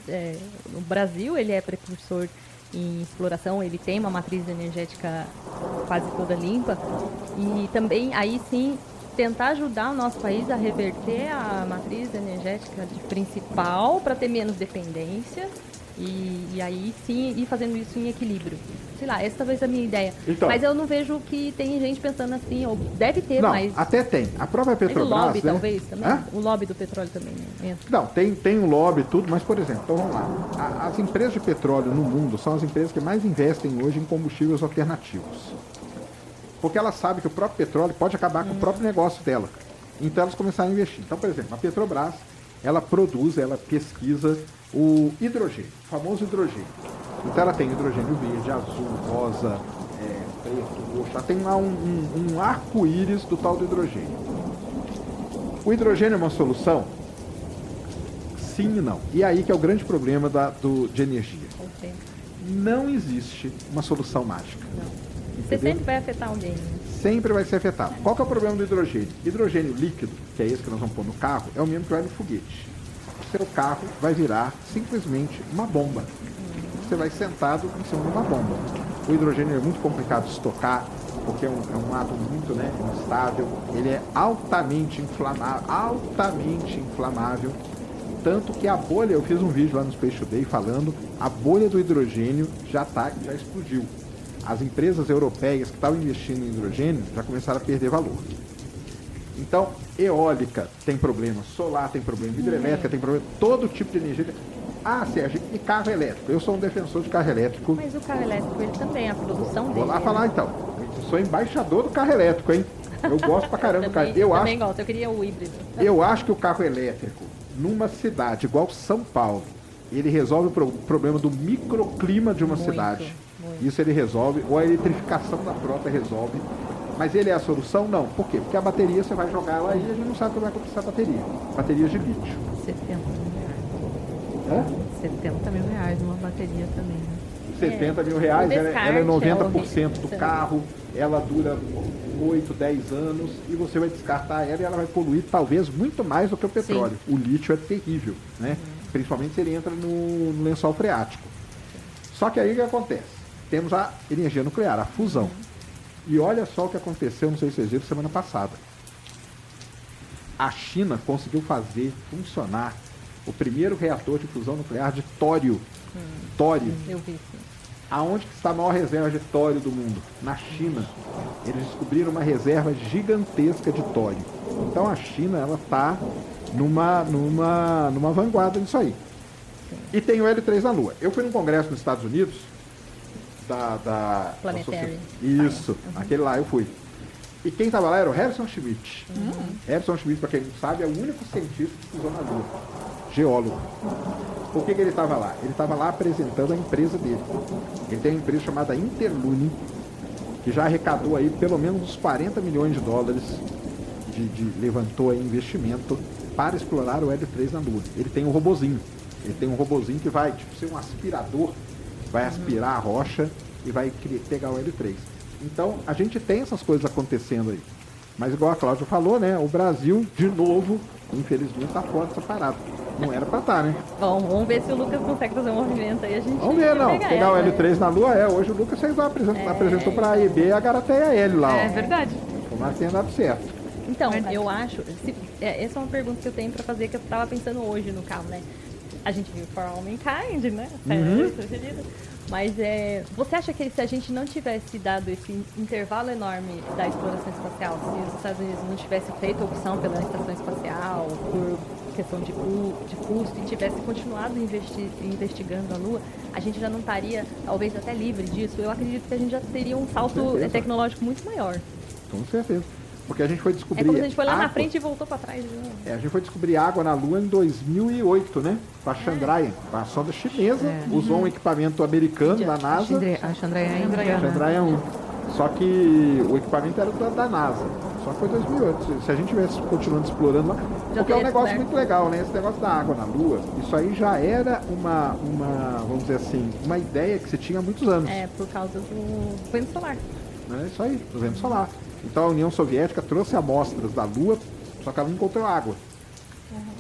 o Brasil, ele é precursor em exploração, ele tem uma matriz energética quase toda limpa e também, aí sim, tentar ajudar o nosso país a reverter a matriz energética principal para ter menos dependência e aí sim ir fazendo isso em equilíbrio. Sei lá, essa talvez é a minha ideia. Então, mas eu não vejo que tem gente pensando assim, ou deve ter, não, mas... até tem. A própria Petrobras... O lobby, né? talvez, também. Hã? O lobby do petróleo também, né? Não, tem um lobby e tudo, mas, por exemplo, então vamos lá. As empresas de petróleo no mundo são as empresas que mais investem hoje em combustíveis alternativos. Porque elas sabem que o próprio petróleo pode acabar com o próprio negócio dela. Então elas começaram a investir. Então, por exemplo, a Petrobras, ela produz, ela pesquisa o hidrogênio, o famoso hidrogênio. Então ela tem hidrogênio verde, azul, rosa, preto, roxo. Ela tem lá um arco-íris do tal do hidrogênio. O hidrogênio é uma solução? Sim e não. E aí que é o grande problema de energia. não existe uma solução mágica. Você Entendeu? sempre vai afetar alguém. Sempre vai ser afetado. Qual que é o problema do hidrogênio? Hidrogênio líquido, que é esse que nós vamos pôr no carro, é o mesmo que vai no foguete. O seu carro vai virar simplesmente uma bomba. Você vai sentado em cima de uma bomba. O hidrogênio é muito complicado de estocar, porque é um átomo muito, né, instável. Ele é altamente inflamável. Tanto que a bolha, eu fiz um vídeo lá no Space Today falando, a bolha do hidrogênio já explodiu. As empresas europeias que estavam investindo em hidrogênio já começaram a perder valor. Então, eólica tem problema, solar tem problema, hidrelétrica tem problema, todo tipo de energia. Ah, Sérgio, e carro elétrico? Eu sou um defensor de carro elétrico. Mas o carro elétrico, ele também, a produção dele... Vou lá falar então. Eu sou embaixador do carro elétrico, hein? Eu gosto pra caramba do carro. Também gosto, eu queria o híbrido. Eu acho que o carro elétrico, numa cidade igual São Paulo, ele resolve o problema do microclima de uma cidade. Isso ele resolve, ou a eletrificação da frota resolve. Mas ele é a solução? Não. Por quê? Porque a bateria você vai jogar ela aí e a gente não sabe o que vai acontecer a bateria. Baterias de lítio. 70 mil reais. Hã? 70 mil reais numa bateria também, né? 70 mil reais, o ela é descarte 90% do também. carro, ela dura 8, 10 anos e você vai descartar ela e ela vai poluir talvez muito mais do que o petróleo. O lítio é terrível, né? Principalmente se ele entra no lençol freático. Só que aí o que acontece? Temos a energia nuclear, a fusão. E olha só o que aconteceu, não sei se vocês viram, semana passada. A China conseguiu fazer funcionar o primeiro reator de fusão nuclear de tório. Tório. Eu vi, sim. Aonde que está a maior reserva de tório do mundo? Na China. Eles descobriram uma reserva gigantesca de tório. Então a China, ela está numa vanguarda nisso aí. E tem o L3 na Lua. Eu fui num congresso nos Estados Unidos, da Planetary. Isso, aquele lá eu fui. E quem estava lá era o Harrison Schmitt. Harrison Schmitt, para quem não sabe, é o único cientista que pisou na Lua. Geólogo. Por que ele estava lá? Ele estava lá apresentando a empresa dele. Ele tem uma empresa chamada Interlune, que já arrecadou aí pelo menos uns 40 milhões de dólares, levantou aí investimento para explorar o L3 na Lua. Ele tem um robozinho. Ele tem um robozinho que vai ser um aspirador, vai aspirar a rocha e vai pegar o L3. Então, a gente tem essas coisas acontecendo aí. Mas igual a Cláudia falou, né? O Brasil, de novo, infelizmente, está fora dessa parada. Não era pra estar, né? Bom, vamos ver se o Lucas consegue fazer um movimento aí. A gente Vamos ver, não. Pegar o ela, L3 na Lua, hoje o Lucas apresentou pra AEB a Garateia L lá, ó. É verdade. Tomara que tenha dado certo. Então, Verdade. eu acho... essa é uma pergunta que eu tenho pra fazer, que eu tava pensando hoje no carro, né? A gente viu For All Mankind, né? Mas você acha que se a gente não tivesse dado esse intervalo enorme da exploração espacial, se os Estados Unidos não tivessem feito a opção pela estação espacial, por questão de custo, e tivesse continuado investigando a Lua, a gente já não estaria, talvez, até livre disso? Eu acredito que a gente já teria um salto tecnológico muito maior. Com certeza. Porque a gente foi descobrir. É como se a gente foi lá na água. frente e voltou para trás. Né? A gente foi descobrir água na Lua em 2008, né? Com a Chandrayaan, com a sonda chinesa. Usou um equipamento americano da NASA. A Chandrayaan. Chandrayaan 1. Só que o equipamento era da NASA. Só que foi 2008. Se a gente tivesse continuando explorando lá. Porque é um negócio muito legal, né? Esse negócio da água na Lua, isso aí já era vamos dizer assim, uma ideia que se tinha há muitos anos. Por causa do vento solar. É isso aí, do vento solar. Então a União Soviética trouxe amostras da Lua, só que ela não encontrou água.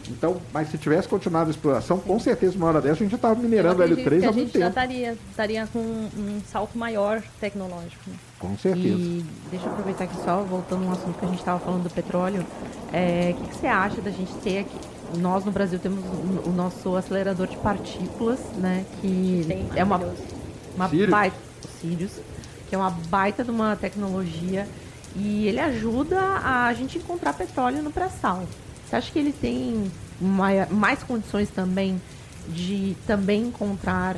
Então, mas se tivesse continuado a exploração, com certeza uma hora dessa a gente já estava minerando o L3 há muito tempo. A gente já estaria com um salto maior tecnológico. Né? Com certeza. E deixa eu aproveitar aqui só, voltando a um assunto que a gente estava falando do petróleo, o que você acha da gente ter aqui? Nós no Brasil temos o nosso acelerador de partículas, né? Que Sim, é uma Sirius. baita, o Sirius, que é uma baita de uma tecnologia e ele ajuda a gente encontrar petróleo no pré-sal. Você acha que ele tem mais condições também de também encontrar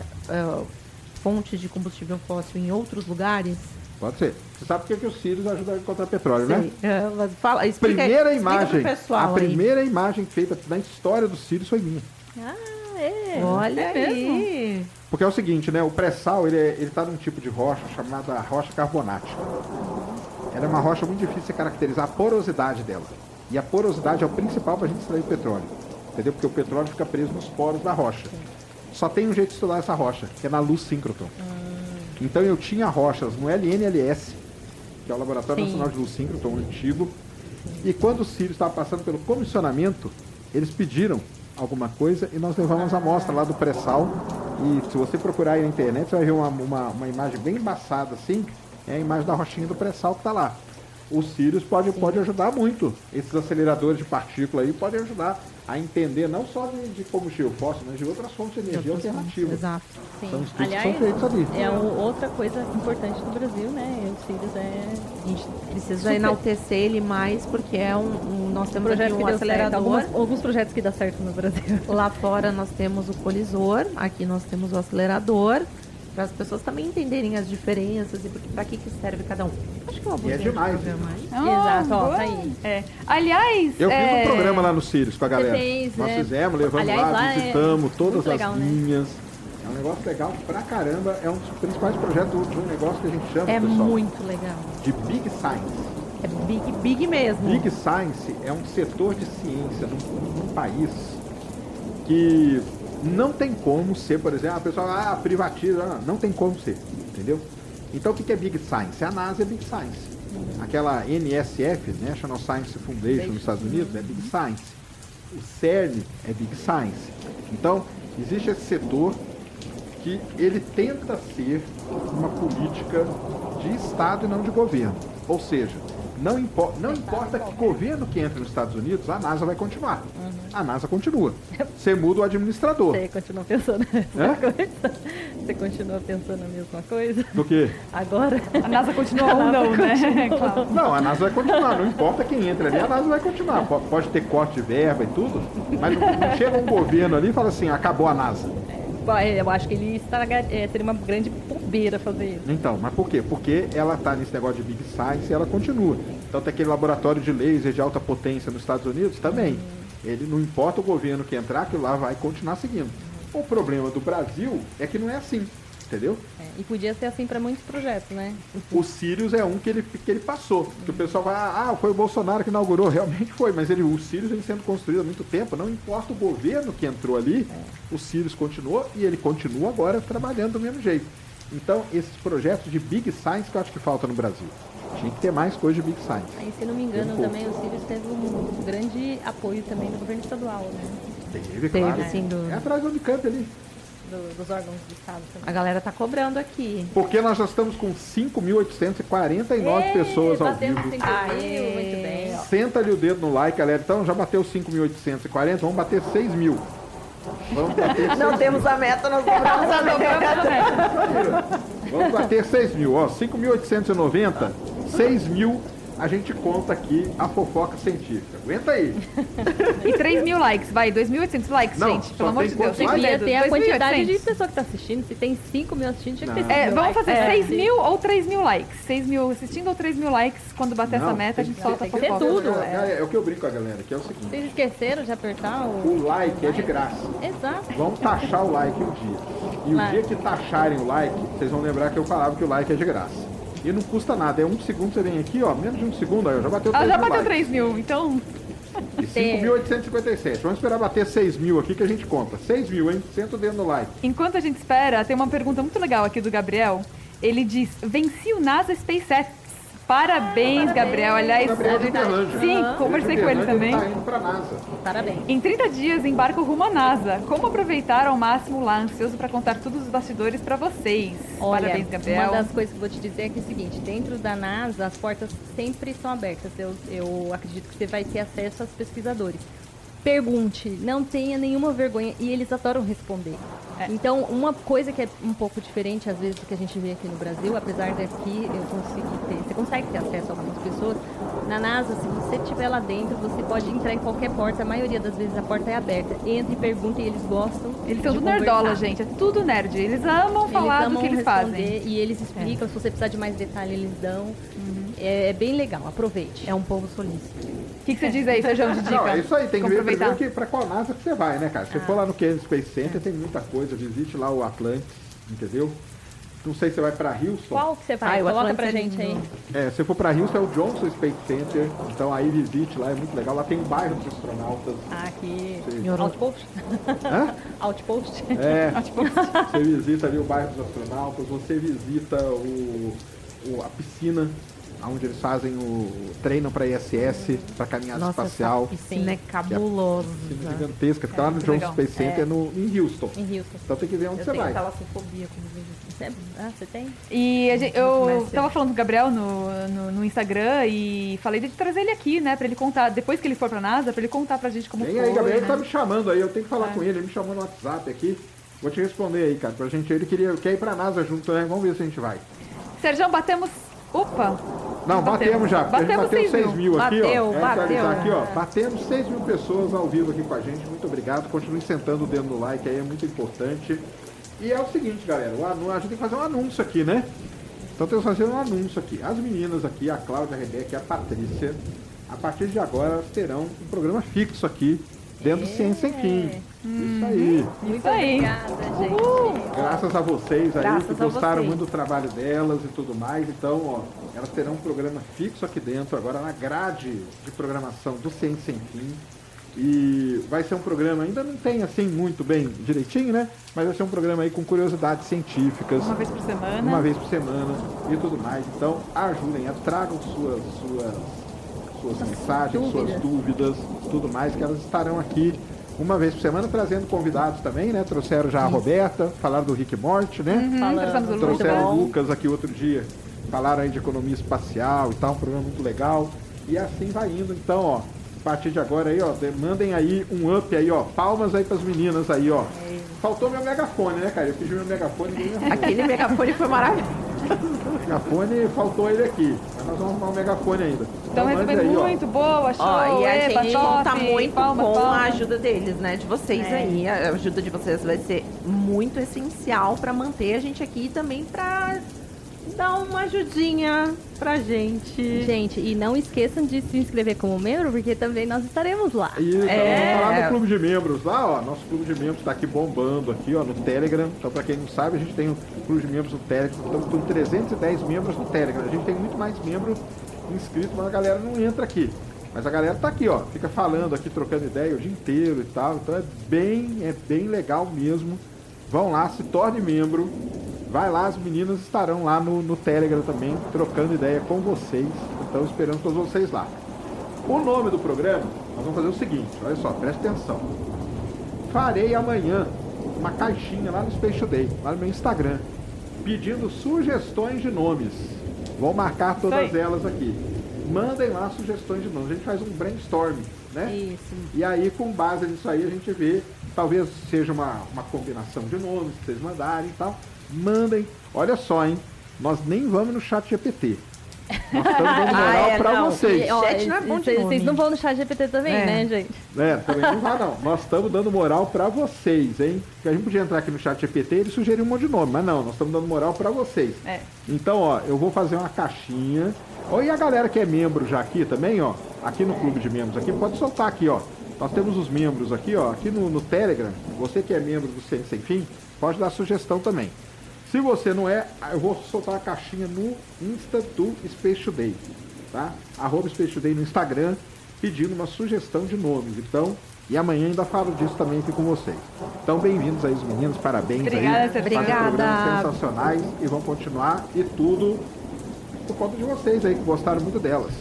fontes de combustível fóssil em outros lugares? Pode ser. Você sabe por que o Sirius ajuda a encontrar petróleo, né? Mas fala, explica, Primeira explica imagem, pro pessoal a primeira imagem feita na história do Sirius foi minha. Olha aí. Porque é o seguinte, né? O pré-sal, ele está num tipo de rocha chamada rocha carbonática. Ela é uma rocha muito difícil de caracterizar a porosidade dela. E a porosidade é o principal para a gente extrair o petróleo. Entendeu? Porque o petróleo fica preso nos poros da rocha. Só tem um jeito de estudar essa rocha, que é na luz síncrotron. Então eu tinha rochas no LNLS, que é o Laboratório Sim. Nacional de Luz Síncrotron antigo, e quando o Sirius estava passando pelo comissionamento, eles pediram alguma coisa e nós levamos a amostra lá do pré-sal. E se você procurar aí na internet, você vai ver uma imagem bem embaçada assim, é a imagem da rochinha do pré-sal que está lá. O Sirius pode ajudar muito. Esses aceleradores de partícula aí podem ajudar a entender não só de combustível fóssil, mas de outras fontes de energia alternativas. Exato. Sim. São estudos que Aliás, são feitos ali. é outra coisa importante do Brasil, né? O Sirius A gente precisa Super. enaltecer ele mais, porque nós temos aqui projeto um que deu certo. acelerador. Alguns projetos que dão certo no Brasil. Lá fora nós temos o colisor, aqui nós temos o acelerador, para as pessoas também entenderem as diferenças e para que serve cada um. Acho que é uma boa E é ideia de demais, programa, hein? Exato, ó, boa. tá aí. É. Aliás, Eu fiz um programa lá no Sirius com a galera. fez, Nós né? fizemos, levamos Aliás, lá, lá é visitamos todas muito legal, as né? linhas. É um negócio legal pra caramba. É um dos principais projetos de um negócio que a gente chama, É pessoal, muito legal. de Big Science. É big mesmo. Big Science é um setor de ciência num país que não tem como ser, por exemplo, a pessoa privatiza, não tem como ser, entendeu? Então o que é Big Science? A NASA é Big Science. Aquela NSF, National Science Foundation nos Estados Unidos, é Big Science. O CERN é Big Science. Então, existe esse setor que ele tenta ser uma política de Estado e não de governo. Ou seja, não importa que governo que entre nos Estados Unidos, a NASA vai continuar. A NASA continua. Você muda o administrador. Você continua pensando a mesma coisa? Você continua pensando a mesma coisa? Do quê? Agora? a NASA continua ou não, né? Claro. Não, a NASA vai continuar. Não importa quem entra ali, a NASA vai continuar. Pode ter corte de verba e tudo, mas não chega um governo ali e fala assim, acabou a NASA. Eu acho que ele seria uma grande bobeira fazer isso. Então, mas por quê? Porque ela está nesse negócio de Big Science e ela continua. Então tem aquele laboratório de laser de alta potência nos Estados Unidos também. Ele não importa o governo que entrar, que lá vai continuar seguindo. O problema do Brasil é que não é assim, entendeu? E podia ser assim para muitos projetos, né? O Sirius é um que ele passou. Que o pessoal vai, foi o Bolsonaro que inaugurou. Realmente foi, mas o Sirius vem sendo construído há muito tempo. Não importa o governo que entrou ali, o Sirius continuou e ele continua agora trabalhando do mesmo jeito. Então, esses projetos de Big Science que eu acho que falta no Brasil. Tinha que ter mais coisa de Big Science. Aí, se não me engano, Tem também o Sirius teve um grande apoio também do governo estadual, né? Teve, claro. sim, É atrás do Unicamp ali. Dos órgãos do Estado também. A galera tá cobrando aqui. Porque nós já estamos com 5.849 pessoas ao batemos vivo. 5 mil, muito bem. Ó. Senta ali o dedo no like, galera. Então já bateu 5.840, vamos bater 6 mil. Vamos bater 6 temos a meta, nós cobramos a meta. Vamos bater 6 mil, ó. 5.890, 6 mil, a gente conta aqui a fofoca científica. Aguenta aí. E 3 mil likes, vai, 2.800 likes, Não, gente, só pelo amor tem de Deus. quantos likes? Devia ter a quantidade de 2.800. pessoa que está assistindo. Se tem 5 mil assistindo, tinha que ter Não. 5 mil Vamos likes. fazer 6 mil ou 3 mil likes. 6 mil assistindo ou 3 mil likes. Quando bater essa Não, meta, a tem gente que solta a tem que ser fofoca. tudo. É o que eu brinco com a galera, que é o seguinte. Vocês esqueceram de apertar o... O like é de graça. Exato. Vamos taxar o like um dia. E Claro. o dia que taxarem o like, vocês vão lembrar que eu falava que o like é de graça. E não custa nada, é 1 segundo, você vem aqui, ó, menos de 1 segundo, aí já bateu 3 Ela já mil bateu likes. 3 mil, então... E 5.857. Vamos esperar bater 6 mil aqui que a gente conta. 6 mil, hein? Senta o dedo no like. Enquanto a gente espera, tem uma pergunta muito legal aqui do Gabriel. Ele diz, venci o NASA SpaceX. Parabéns, Gabriel. Aliás, Gabriel de Uberlândia. sim, Aham. conversei Ele com ele de também. Uberlândia, Ele tá indo pra NASA. Parabéns. Em 30 dias, embarco rumo à NASA. Como aproveitar ao máximo lá? Ansioso para contar todos os bastidores para vocês. Olha, Parabéns, Gabriel. uma das coisas que eu vou te dizer é que é o seguinte, dentro da NASA as portas sempre são abertas. Eu acredito que você vai ter acesso aos pesquisadores. Pergunte, não tenha nenhuma vergonha e eles adoram responder. Então, uma coisa que é um pouco diferente às vezes do que a gente vê aqui no Brasil, apesar daqui você consegue ter acesso a algumas pessoas. Na NASA, se você estiver lá dentro, você pode entrar em qualquer porta, a maioria das vezes a porta é aberta. Entre e pergunta e eles gostam. Eles são de tudo nerdola, conversar. gente. É tudo nerd. Eles amam falar Eles do que amam eles responder fazem. e eles explicam, se você precisar de mais detalhe, eles dão. É bem legal, aproveite. É um povo solícito. O que você diz aí, Feijão de dica? Não, é isso aí, tem que Como ver aproveitar. primeiro pra qual NASA que você vai, né, cara? Se você for lá no Kennedy Space Center, tem muita coisa, visite lá o Atlantis, entendeu? Não sei se você vai pra Houston. Qual que você vai? o Coloca Atlanta pra é gente aí. lindo. Se for pra Houston é o Johnson Space Center. Então aí visite lá, é muito legal. Lá tem um bairro dos astronautas. Aqui. Sim. Outpost? Hã? Outpost? Você visita ali o bairro dos astronautas, você visita a piscina, onde eles fazem treinam para ISS, para caminhada Nossa, espacial. essa piscina é Piscina cabulosa. gigantesca, fica lá no muito Johnson legal. Space Center em Houston. Em Houston. Então tem que ver onde Eu você tenho vai. talassofobia quando vejo isso. Você tem? E eu Comece. tava falando com o Gabriel no Instagram e falei de trazer ele aqui, né? Pra ele contar, depois que ele for pra NASA, pra ele contar pra gente como Vem foi. aí, Gabriel, né? ele tá me chamando aí, eu tenho que falar É. com ele me chamou no WhatsApp aqui. Vou te responder aí, cara, pra gente. Ele quer ir pra NASA junto, né? Vamos ver se a gente vai. Sérgio, batemos. Opa! Não, batemos já, porque a gente Batemos bateu 6 6 mil aqui, Bateu, ó. bateu. Atualizar aqui, ó. Batemos 6 mil pessoas ao vivo aqui com a gente. Muito obrigado. Continue sentando o dedo no like aí, é muito importante. E é o seguinte, galera, a gente tem que fazer um anúncio aqui, né? Então temos que fazer um anúncio aqui. As meninas aqui, a Cláudia, a Rebeca e a Patrícia, a partir de agora elas terão um programa fixo aqui, dentro do Ciência Sem Fim. Isso aí. Muito aí. obrigada, gente. Graças a vocês aí Graças que a gostaram vocês. muito do trabalho delas e tudo mais. Então, ó, elas terão um programa fixo aqui dentro, agora na grade de programação do Ciência Sem Fim. E vai ser um programa, ainda não tem assim muito bem direitinho, né? Mas vai ser um programa aí com curiosidades científicas. Uma vez por semana. Uma vez por semana e tudo mais. Então, ajudem, tragam suas mensagens, suas dúvidas, tudo mais, que elas estarão aqui uma vez por semana trazendo convidados também, né? Trouxeram já a Roberta, falaram do Rick Morty, né? Trouxemos o Lu. Trouxeram o Lucas aqui outro dia, falaram aí de economia espacial e tal, um programa muito legal. E assim vai indo, então, ó, a partir de agora aí, ó, mandem aí um up aí, ó, palmas aí pras meninas aí, ó. Faltou meu megafone, né, cara? Eu pedi meu megafone, ninguém arrumou. Aquele megafone foi maravilhoso. O megafone, faltou ele aqui, mas nós vamos arrumar o megafone ainda. Então mande recebendo aí, ó. muito, boa, show, Ó, e a epa, gente top, conta muito palmas, com a palmas. ajuda deles, né? De vocês É. aí. A ajuda de vocês vai ser muito essencial pra manter a gente aqui e também pra dar uma ajudinha pra gente. Gente, e não esqueçam de se inscrever como membro, porque também nós estaremos lá. Isso, É. vamos falar no clube de membros lá, ó. Nosso clube de membros tá aqui bombando aqui, ó, no Telegram. Então, pra quem não sabe, a gente tem um clube de membros no Telegram. Estamos com 310 membros no Telegram. A gente tem muito mais membros inscritos, mas a galera não entra aqui. Mas a galera tá aqui, ó. Fica falando aqui, trocando ideia o dia inteiro e tal. Então é bem legal mesmo. Vão lá, se torne membro. Vai lá, as meninas estarão lá no Telegram também, trocando ideia com vocês. Então esperamos todos vocês lá. O nome do programa, nós vamos fazer o seguinte, olha só, preste atenção. Farei amanhã uma caixinha lá no Space Today, lá no meu Instagram, pedindo sugestões de nomes. Vou marcar todas Isso aí. elas aqui. Mandem lá sugestões de nomes. A gente faz um brainstorming, né? Isso. E aí, com base nisso aí, a gente vê, talvez seja uma combinação de nomes que vocês mandarem e tal. Mandem. Olha só, hein? Nós nem vamos no chat GPT. Nós estamos dando moral pra não. vocês. E, ó, Chat não é bom de vocês nome. não vão no chat GPT também, É. né, gente? Também não vai não. Nós estamos dando moral pra vocês, hein? Porque a gente podia entrar aqui no chat GPT e ele sugerir um monte de nome, mas não, nós estamos dando moral pra vocês. É. Então, ó, eu vou fazer uma caixinha. Ó, e a galera que é membro já aqui também, ó, aqui no clube de membros aqui, pode soltar aqui, ó. Nós temos os membros aqui, ó, aqui no Telegram. Você que é membro do Ciência Sem Fim, pode dar sugestão também. Se você não é, eu vou soltar uma caixinha no Insta do Space Today, tá? @Space Today no Instagram, pedindo uma sugestão de nomes. Então, e amanhã ainda falo disso também aqui com vocês. Então, bem-vindos aí os meninos, parabéns Obrigada, aí. Sérgio. Fazem Obrigada. programas sensacionais e vão continuar e tudo por conta de vocês aí que gostaram muito delas.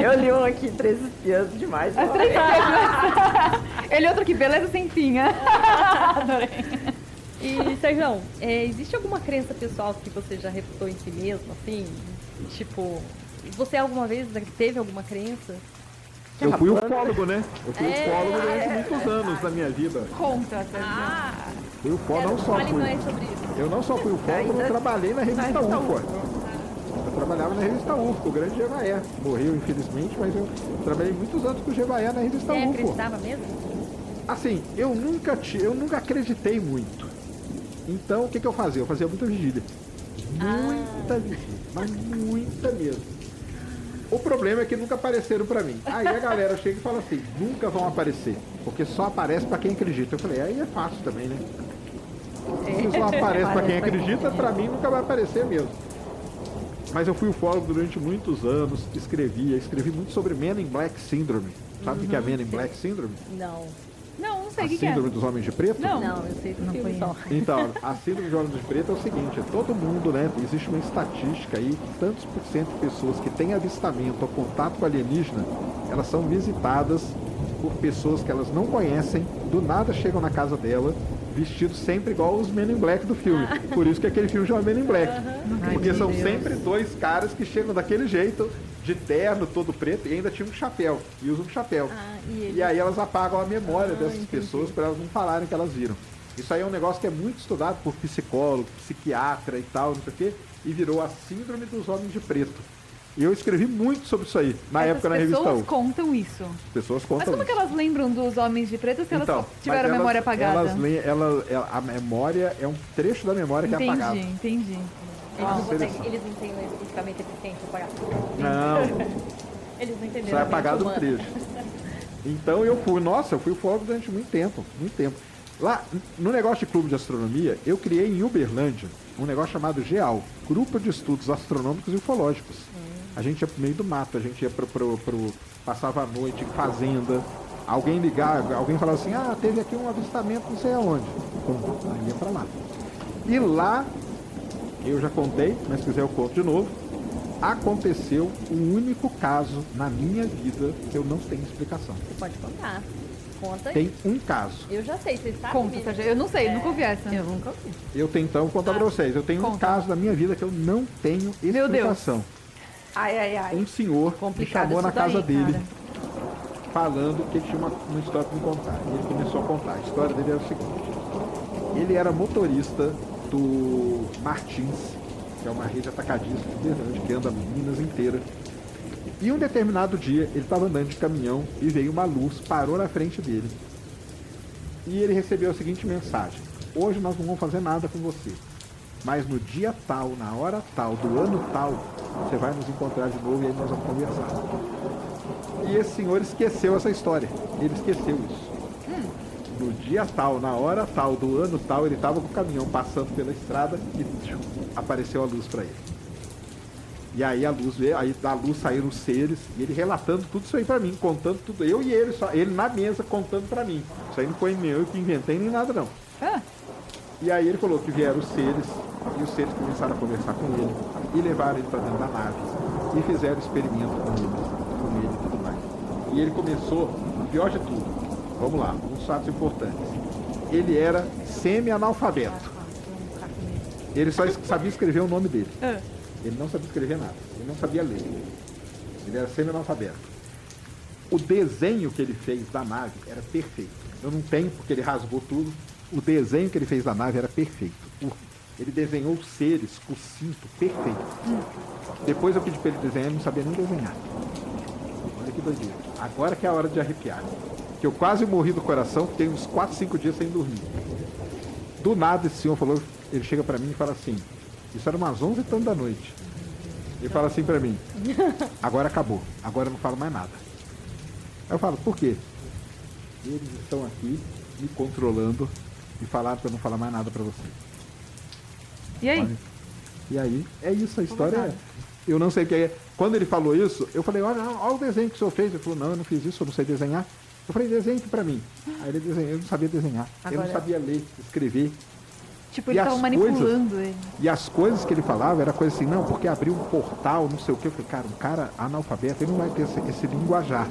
Eu li um aqui, 3 espiãs demais. As três coisas. Ele outro aqui, beleza sem fim, né? Adorei. E, Sérgio, existe alguma crença pessoal que você já refutou em si mesmo, assim? Tipo, você alguma vez teve alguma crença? Eu fui ufólogo, né? Eu fui ufólogo durante muitos anos da minha vida. Conta, Sérgio. Fui ufólogo, não só Fale fui. mais sobre isso. Eu não só fui ufólogo, como eu trabalhei na revista UFO. Eu trabalhava na revista UFO, o grande Gevaé. Morreu, infelizmente, mas eu trabalhei muitos anos com o Gevaé na revista Você UFO. acreditava mesmo? Assim, eu nunca acreditei muito. Então, o que eu fazia? Eu fazia muita vigília. Muita vigília, mas muita mesmo. O problema é que nunca apareceram pra mim. Aí a galera chega e fala assim, nunca vão aparecer, porque só aparece pra quem acredita. Eu falei, aí é fácil também, né? Isso não aparece pra quem Aparece pra quem acredita, acredita. pra mim nunca vai aparecer mesmo. Mas eu fui ufólogo durante muitos anos, escrevi muito sobre Men in Black Syndrome. Sabe o que é Men in Black Syndrome? Não. Não, não sei A o que é. síndrome dos homens de preto? Não. Não, eu sei do Não filme só. Então, a síndrome dos homens de preto é o seguinte, todo mundo, né, existe uma estatística aí, que tantos por cento de pessoas que têm avistamento ou contato com alienígena, elas são visitadas por pessoas que elas não conhecem, do nada chegam na casa dela, vestidos sempre igual os Men in Black do filme. Por isso que aquele filme chama Men in Black. Porque Ai, são meu Deus. sempre dois caras que chegam daquele jeito, de terno, todo preto, e ainda tinha um chapéu, e usam um chapéu. E E aí elas apagam a memória dessas entendi. pessoas para elas não falarem que elas viram. Isso aí é um negócio que é muito estudado por psicólogo, psiquiatra e tal, não sei o quê, e virou a síndrome dos homens de preto. E eu escrevi muito sobre isso aí, na época na As revista pessoas U. contam isso. As pessoas Mas contam como que isso. elas lembram dos homens de preto se elas Então, tiveram a mas memória apagada? a memória é um trecho da memória que é apagado. Entendi. Eles não têm especificamente eficiente para Não, Eles não entenderam. só é a mente apagado um humana. trecho. Então eu fui ufólogo durante muito tempo. Lá, no negócio de clube de astronomia, eu criei em Uberlândia um negócio chamado GEAL, Grupo de Estudos Astronômicos e Ufológicos. A gente ia pro meio do mato, a gente ia passava a noite em fazenda. Alguém ligava, alguém falava assim, teve aqui um avistamento não sei aonde. Então, aí ia pra lá. E lá, eu já contei, mas se quiser eu conto de novo, aconteceu o único caso na minha vida que eu não tenho explicação. Você pode contar. Conta aí. Tem um caso. Eu já sei, vocês sabem. Conta, menina? Sérgio. Eu não sei, nunca ouvi essa. Eu nunca vi. Eu tenho então contar pra vocês. Eu tenho um Conta. caso da minha vida que eu não tenho Meu Deus. explicação. Ai. Um senhor me Complicado chamou na isso daí, casa dele cara. falando que ele tinha uma história pra me contar. E ele começou a contar. A história dele era o seguinte. Ele era motorista do Martins, que é uma rede atacadista de Uberlândia, que anda Minas inteira. E um determinado dia, ele estava andando de caminhão e veio uma luz, parou na frente dele. E ele recebeu a seguinte mensagem: hoje nós não vamos fazer nada com você, mas no dia tal, na hora tal, do ano tal, você vai nos encontrar de novo e aí nós vamos conversar. E esse senhor esqueceu essa história. Ele esqueceu isso. No dia tal, na hora tal, do ano tal, ele estava com o caminhão passando pela estrada e apareceu a luz para ele. E aí a luz veio, aí da luz saíram os seres, e ele relatando tudo isso aí pra mim, contando tudo, eu e ele, só ele na mesa contando pra mim. Isso aí não foi eu que inventei nem nada não. Ah, E aí ele falou que vieram os seres, e os seres começaram a conversar com ele, e levaram ele pra dentro da nave, e fizeram experimento com ele e tudo mais. E ele começou, o pior de tudo, vamos lá, uns fatos importantes. Ele era semi-analfabeto. Ele só sabia escrever o nome dele. ah. Ele não sabia escrever nada, ele não sabia ler. Ele era semi-analfabeto. O desenho que ele fez da nave era perfeito. Eu não tenho, porque ele rasgou tudo. O desenho que ele fez da nave era perfeito. Ele desenhou os seres com o cinto perfeito. Depois eu pedi para ele desenhar, ele não sabia nem desenhar. Olha que doideira. Agora que é a hora de arrepiar. Que eu quase morri do coração, fiquei uns 4, 5 dias sem dormir. Do nada esse senhor falou, ele chega para mim e fala assim, isso era umas 11 e tanto da noite. Ele fala assim pra mim, agora acabou, agora eu não falo mais nada. Aí eu falo, por quê? Eles estão aqui me controlando e falaram pra eu não falar mais nada pra você. E aí? Olha. E aí, é isso, a história é. Eu não sei o que é. Quando ele falou isso, eu falei, olha o desenho que o senhor fez. Ele falou, não, eu não fiz isso, eu não sei desenhar. Eu falei, desenhe aqui pra mim. Aí ele desenhou, eu não sabia desenhar. Eu Agora- não sabia ler, escrever. Tipo, E eles as estavam manipulando ele. E as coisas que ele falava era coisa assim, não, porque abriu um portal, não sei o que. Eu falei, cara, um cara analfabeto, ele não vai ter esse linguajar.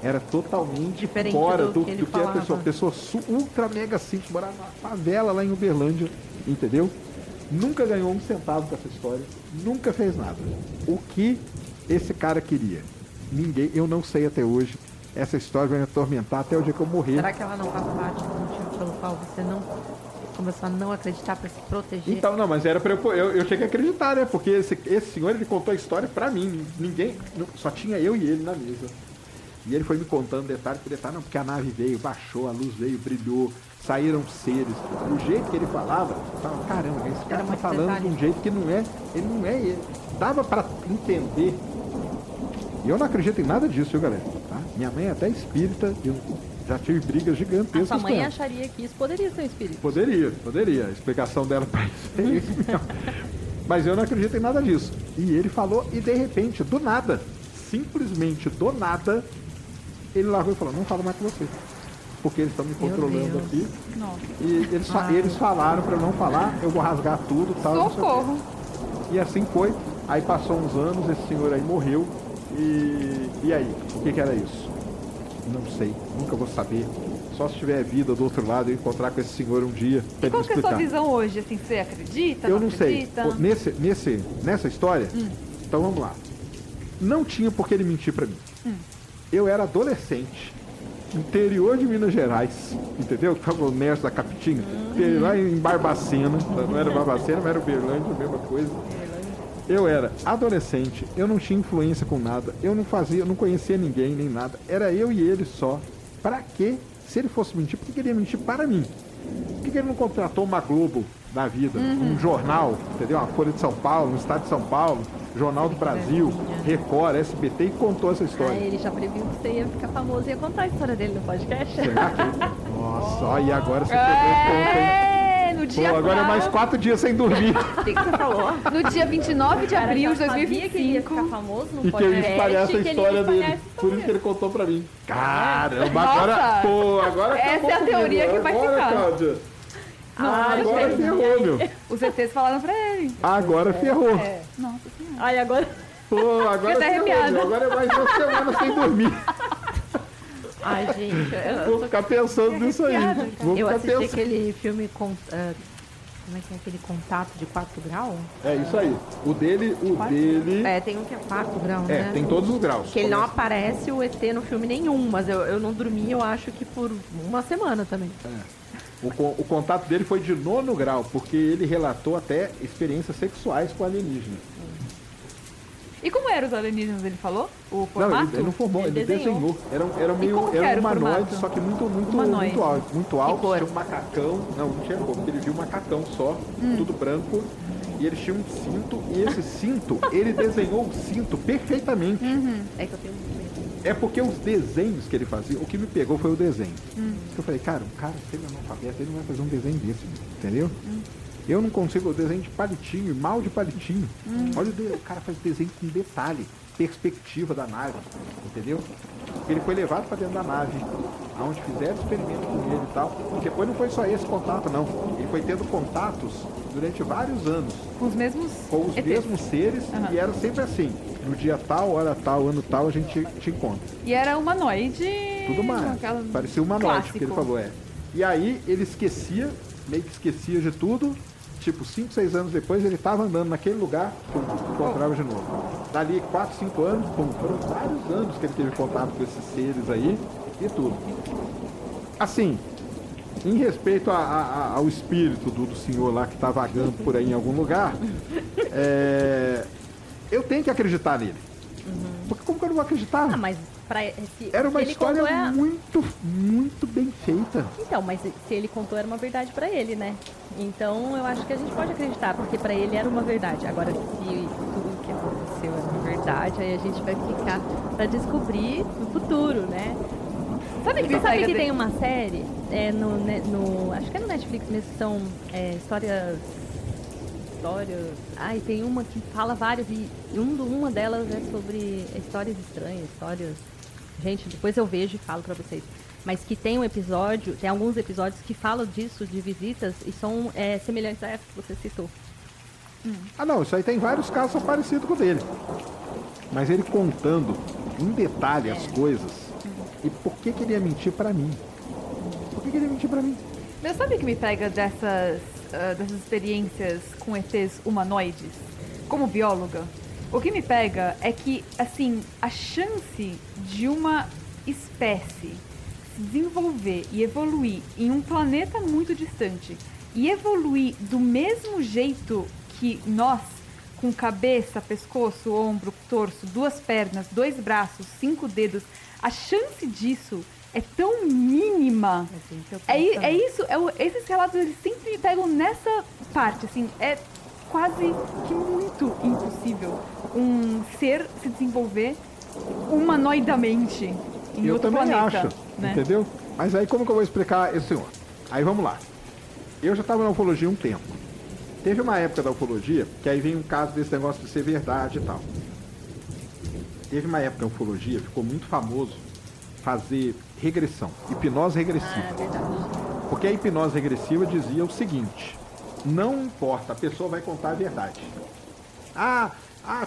Era totalmente Diferente fora do do que ele que a falava. pessoa ultra mega simples, morava na favela lá em Uberlândia, entendeu? Nunca ganhou um centavo com essa história, nunca fez nada. O que esse cara queria? Ninguém, eu não sei até hoje. Essa história vai me atormentar até o dia que eu morrer. Será que ela não faz parte do motivo pelo qual você não começou a não acreditar pra se proteger? Então, não, mas era pra eu tinha que acreditar, né? Porque esse senhor, ele contou a história pra mim. Ninguém, só tinha eu e ele na mesa. E ele foi me contando detalhe por detalhe, não, porque a nave veio, baixou, a luz veio, brilhou, saíram seres. O jeito que ele falava, eu falava, caramba, esse cara tá muito falando detalhe. de um jeito que não é ele. Dava pra entender. E eu não acredito em nada disso, viu, galera? Tá? Minha mãe é até espírita, Já tive brigas A gigantescas sua com mãe ela. acharia que isso poderia ser um espírito. Poderia. A explicação dela pra isso é isso mesmo. Mas eu não acredito em nada disso. E ele falou, e de repente, do nada, simplesmente do nada, ele largou e falou, não falo mais com você. Porque eles estão me Meu controlando Deus. aqui. Nossa. E eles falaram pra eu não falar, eu vou rasgar tudo e tal. não sei o quê. Socorro. E assim foi. Aí passou uns anos, esse senhor aí morreu. E aí? O que era isso? Não sei, nunca vou saber. Só se tiver vida do outro lado eu encontrar com esse senhor um dia pra E ele me qual que é a sua explicar. visão hoje? Assim, você acredita? Eu não sei. acredita? Nessa história, então vamos lá. Não tinha por que ele mentir pra mim. Eu era adolescente, interior de Minas Gerais, entendeu? Tava o Nércio da Capitinga, lá em Barbacena, não era Barbacena, mas era Uberlândia, a mesma coisa. Eu era adolescente, eu não tinha influência com nada, eu não conhecia ninguém, nem nada. Era eu e ele só. Pra quê? Se ele fosse mentir, por que ele ia mentir para mim? Por que ele não contratou uma Globo da vida, um jornal, entendeu? Uma Folha de São Paulo, um Estado de São Paulo, Jornal do Brasil, Record, SBT e contou essa Ah, história? ele já previu que você ia ficar famoso e ia contar a história dele no podcast. Será que... Nossa, ó, e agora você pegou o ponto, hein? No Pô, dia, agora é mais 4 dias sem dormir. O que você falou? no dia 29 de Cara, abril de já sabia que ele ia 2025. ficar famoso no E que eu podcast. ia espalhar essa que ele ia história espalhar dele. essa Por isso que ele contou pra mim. Caramba, Nossa! agora. Pô, agora Essa acabou é a comigo. teoria que vai Agora, ficar. Cláudia. Ah, Agora gente. ferrou, meu. Os ETs falaram pra ele. Agora ferrou. Nossa senhora. Ai, agora... Pô, agora Fiquei até ferrou, arrepiada. meu. Agora é mais uma semana sem dormir. Ai, gente, Vou ficar pensando nisso aí. Vou eu ficar assisti pensando. aquele filme como é que é aquele Contato de 4 graus? É isso aí. O dele. É, tem um que é 4 graus, né? É, tem todos os graus. Que ele não Começa- aparece o ET no filme nenhum, mas eu não dormi, eu acho que por uma semana também. O contato dele foi de 9º grau, porque ele relatou até experiências sexuais com alienígenas. E como eram os alienígenas, ele falou? O Não, formato? ele não formou, ele desenhou. Era meio como que era o humanoide, formato? só que Humanoide. muito alto. cor? Tinha um macacão. Não tinha cor, porque ele viu um macacão só, tudo branco. E eles tinham um cinto, e esse cinto, ele desenhou o cinto perfeitamente. É que eu tenho medo. É porque os desenhos que ele fazia, o que me pegou foi o desenho. Eu falei, cara, um cara, se ele é analfabeto, ele não vai fazer um desenho desse, entendeu? Eu não consigo o desenho de palitinho, mal de palitinho. Olha o cara faz desenho com detalhe, perspectiva da nave, entendeu? Ele foi levado para dentro da nave, aonde fizeram experimento com ele e tal. E depois não foi só esse contato, não. Ele foi tendo contatos durante vários anos Com os mesmos com os ETs. mesmos seres Aham. e era sempre assim. No dia tal, hora tal, ano tal, a gente te encontra. E era humanoide. Tudo mais. aquela- Parecia uma noite clássico. que ele falou, é. E aí ele esquecia, meio que esquecia de tudo. Tipo, 5, 6 anos depois ele tava andando naquele lugar, pum, encontrava de novo. Dali 4, 5 anos, pum, foram vários anos que ele teve contato com esses seres aí e tudo. Assim, em respeito ao espírito do senhor lá que tá vagando por aí em algum lugar, eu tenho que acreditar nele. Porque como que eu não vou acreditar? Ah, mas Era uma se ele história contou muito, muito bem feita. Então, mas se ele contou era uma verdade pra ele, né? Então eu acho que a gente pode acreditar, porque pra ele era uma verdade. Agora, se tudo o que aconteceu era uma verdade, aí a gente vai ficar pra descobrir no futuro, né? Sabe que Você me sabe pega que de- tem uma série, acho que é no Netflix mesmo, que são histórias. Ai, tem uma que fala várias, e uma delas é sobre histórias estranhas, histórias. Gente, depois eu vejo e falo pra vocês. Mas que tem tem alguns episódios que falam disso, de visitas, e são semelhantes a essa que você citou. Ah não, isso aí tem vários casos parecidos com o dele. Mas ele contando em detalhe as coisas. E por que ele ia mentir pra mim? Por que ele ia mentir pra mim? Mas sabe o que me pega dessas experiências com ETs humanoides? Como bióloga, o que me pega é que, assim, a chance de uma espécie se desenvolver e evoluir em um planeta muito distante e evoluir do mesmo jeito que nós, com cabeça, pescoço, ombro, torso, 2 pernas, 2 braços, 5 dedos, a chance disso é tão mínima. Assim que eu É, penso é também. isso, esses relatos eles sempre me pegam nessa parte, assim, é quase que muito impossível um ser se desenvolver humanoidamente em Eu outro também planeta, acho, né? entendeu? Mas aí como que eu vou explicar esse senhor? Aí vamos lá. Eu já estava na ufologia há um tempo. Teve uma época da ufologia que aí vem um caso desse negócio de ser verdade e tal. Teve uma época da ufologia, ficou muito famoso fazer regressão, hipnose regressiva. Ah, é verdade. Porque a hipnose regressiva dizia o seguinte: não importa, a pessoa vai contar a verdade.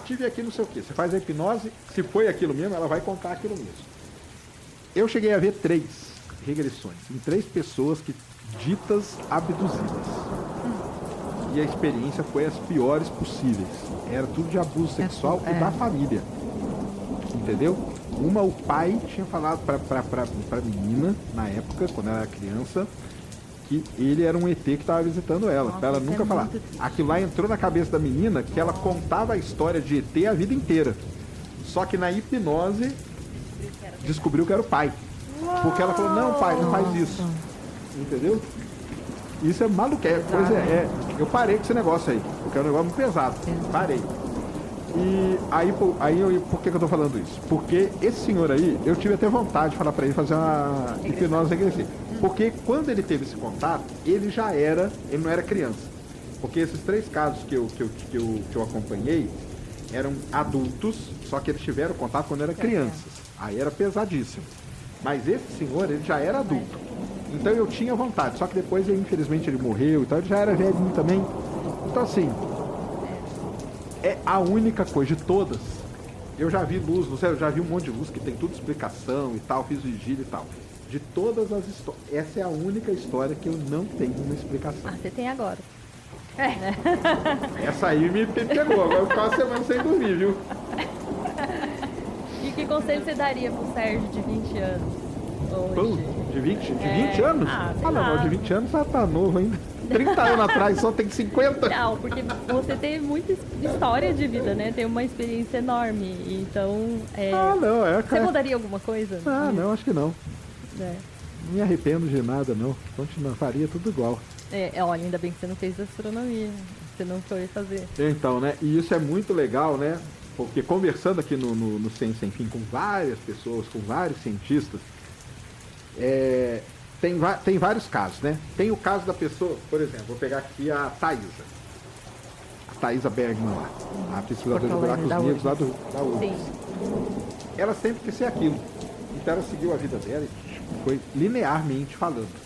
Tive aqui não sei o quê. Você faz a hipnose, se foi aquilo mesmo, ela vai contar aquilo mesmo. Eu cheguei a ver 3 regressões em 3 pessoas que ditas abduzidas. E a experiência foi as piores possíveis. Era tudo de abuso sexual e da família. Entendeu? O pai tinha falado pra menina, na época, quando ela era criança, que ele era um ET que estava visitando ela. Pra ela nunca falar. Aquilo lá entrou na cabeça da menina que ela contava a história de ET a vida inteira. Só que na hipnose descobriu que era o pai. Porque ela falou, não, pai, não faz isso. Entendeu? Isso é maluquete. Eu parei com esse negócio aí. Porque é um negócio muito pesado. Parei. E aí por que eu tô falando isso? Porque esse senhor aí, eu tive até vontade de falar pra ele fazer uma hipnose regressiva. Porque quando ele teve esse contato, ele não era criança. Porque esses 3 casos que eu acompanhei eram adultos, só que eles tiveram contato quando eram crianças. Aí era pesadíssimo. Mas esse senhor, ele já era adulto. Então eu tinha vontade, só que depois, infelizmente, ele morreu e tal, ele já era velhinho também. Então assim, é a única coisa de todas. Eu já vi luz, não sei, eu já vi um monte de luz que tem tudo explicação e tal, fiz vigília e tal. De todas as histórias, essa é a única história que eu não tenho uma explicação. Você tem agora. Essa aí me pegou, agora eu fico uma semana sem dormir, viu? E que conselho você daria pro Sérgio de 20 anos hoje? De 20 anos? Sei lá. Não, de 20 anos já tá novo ainda. 30 anos atrás só tem 50. Não, porque você tem muita história de vida, né? Tem uma experiência enorme. Então, você mudaria alguma coisa? Não, acho que não. É. Não me arrependo de nada, não. Faria tudo igual. Olha, ainda bem que você não fez astronomia. Você não foi fazer. Então, né? E isso é muito legal, né? Porque conversando aqui no Ciência Sem Fim com várias pessoas, com vários cientistas, tem vários casos, né? Tem o caso da pessoa, por exemplo, vou pegar aqui a Thaisa. A Thaisa Bergman lá, a pesquisadora de buracos negros lá da UFRGS. Sim. Ela sempre quis ser aquilo. Então ela seguiu a vida dela e foi linearmente falando.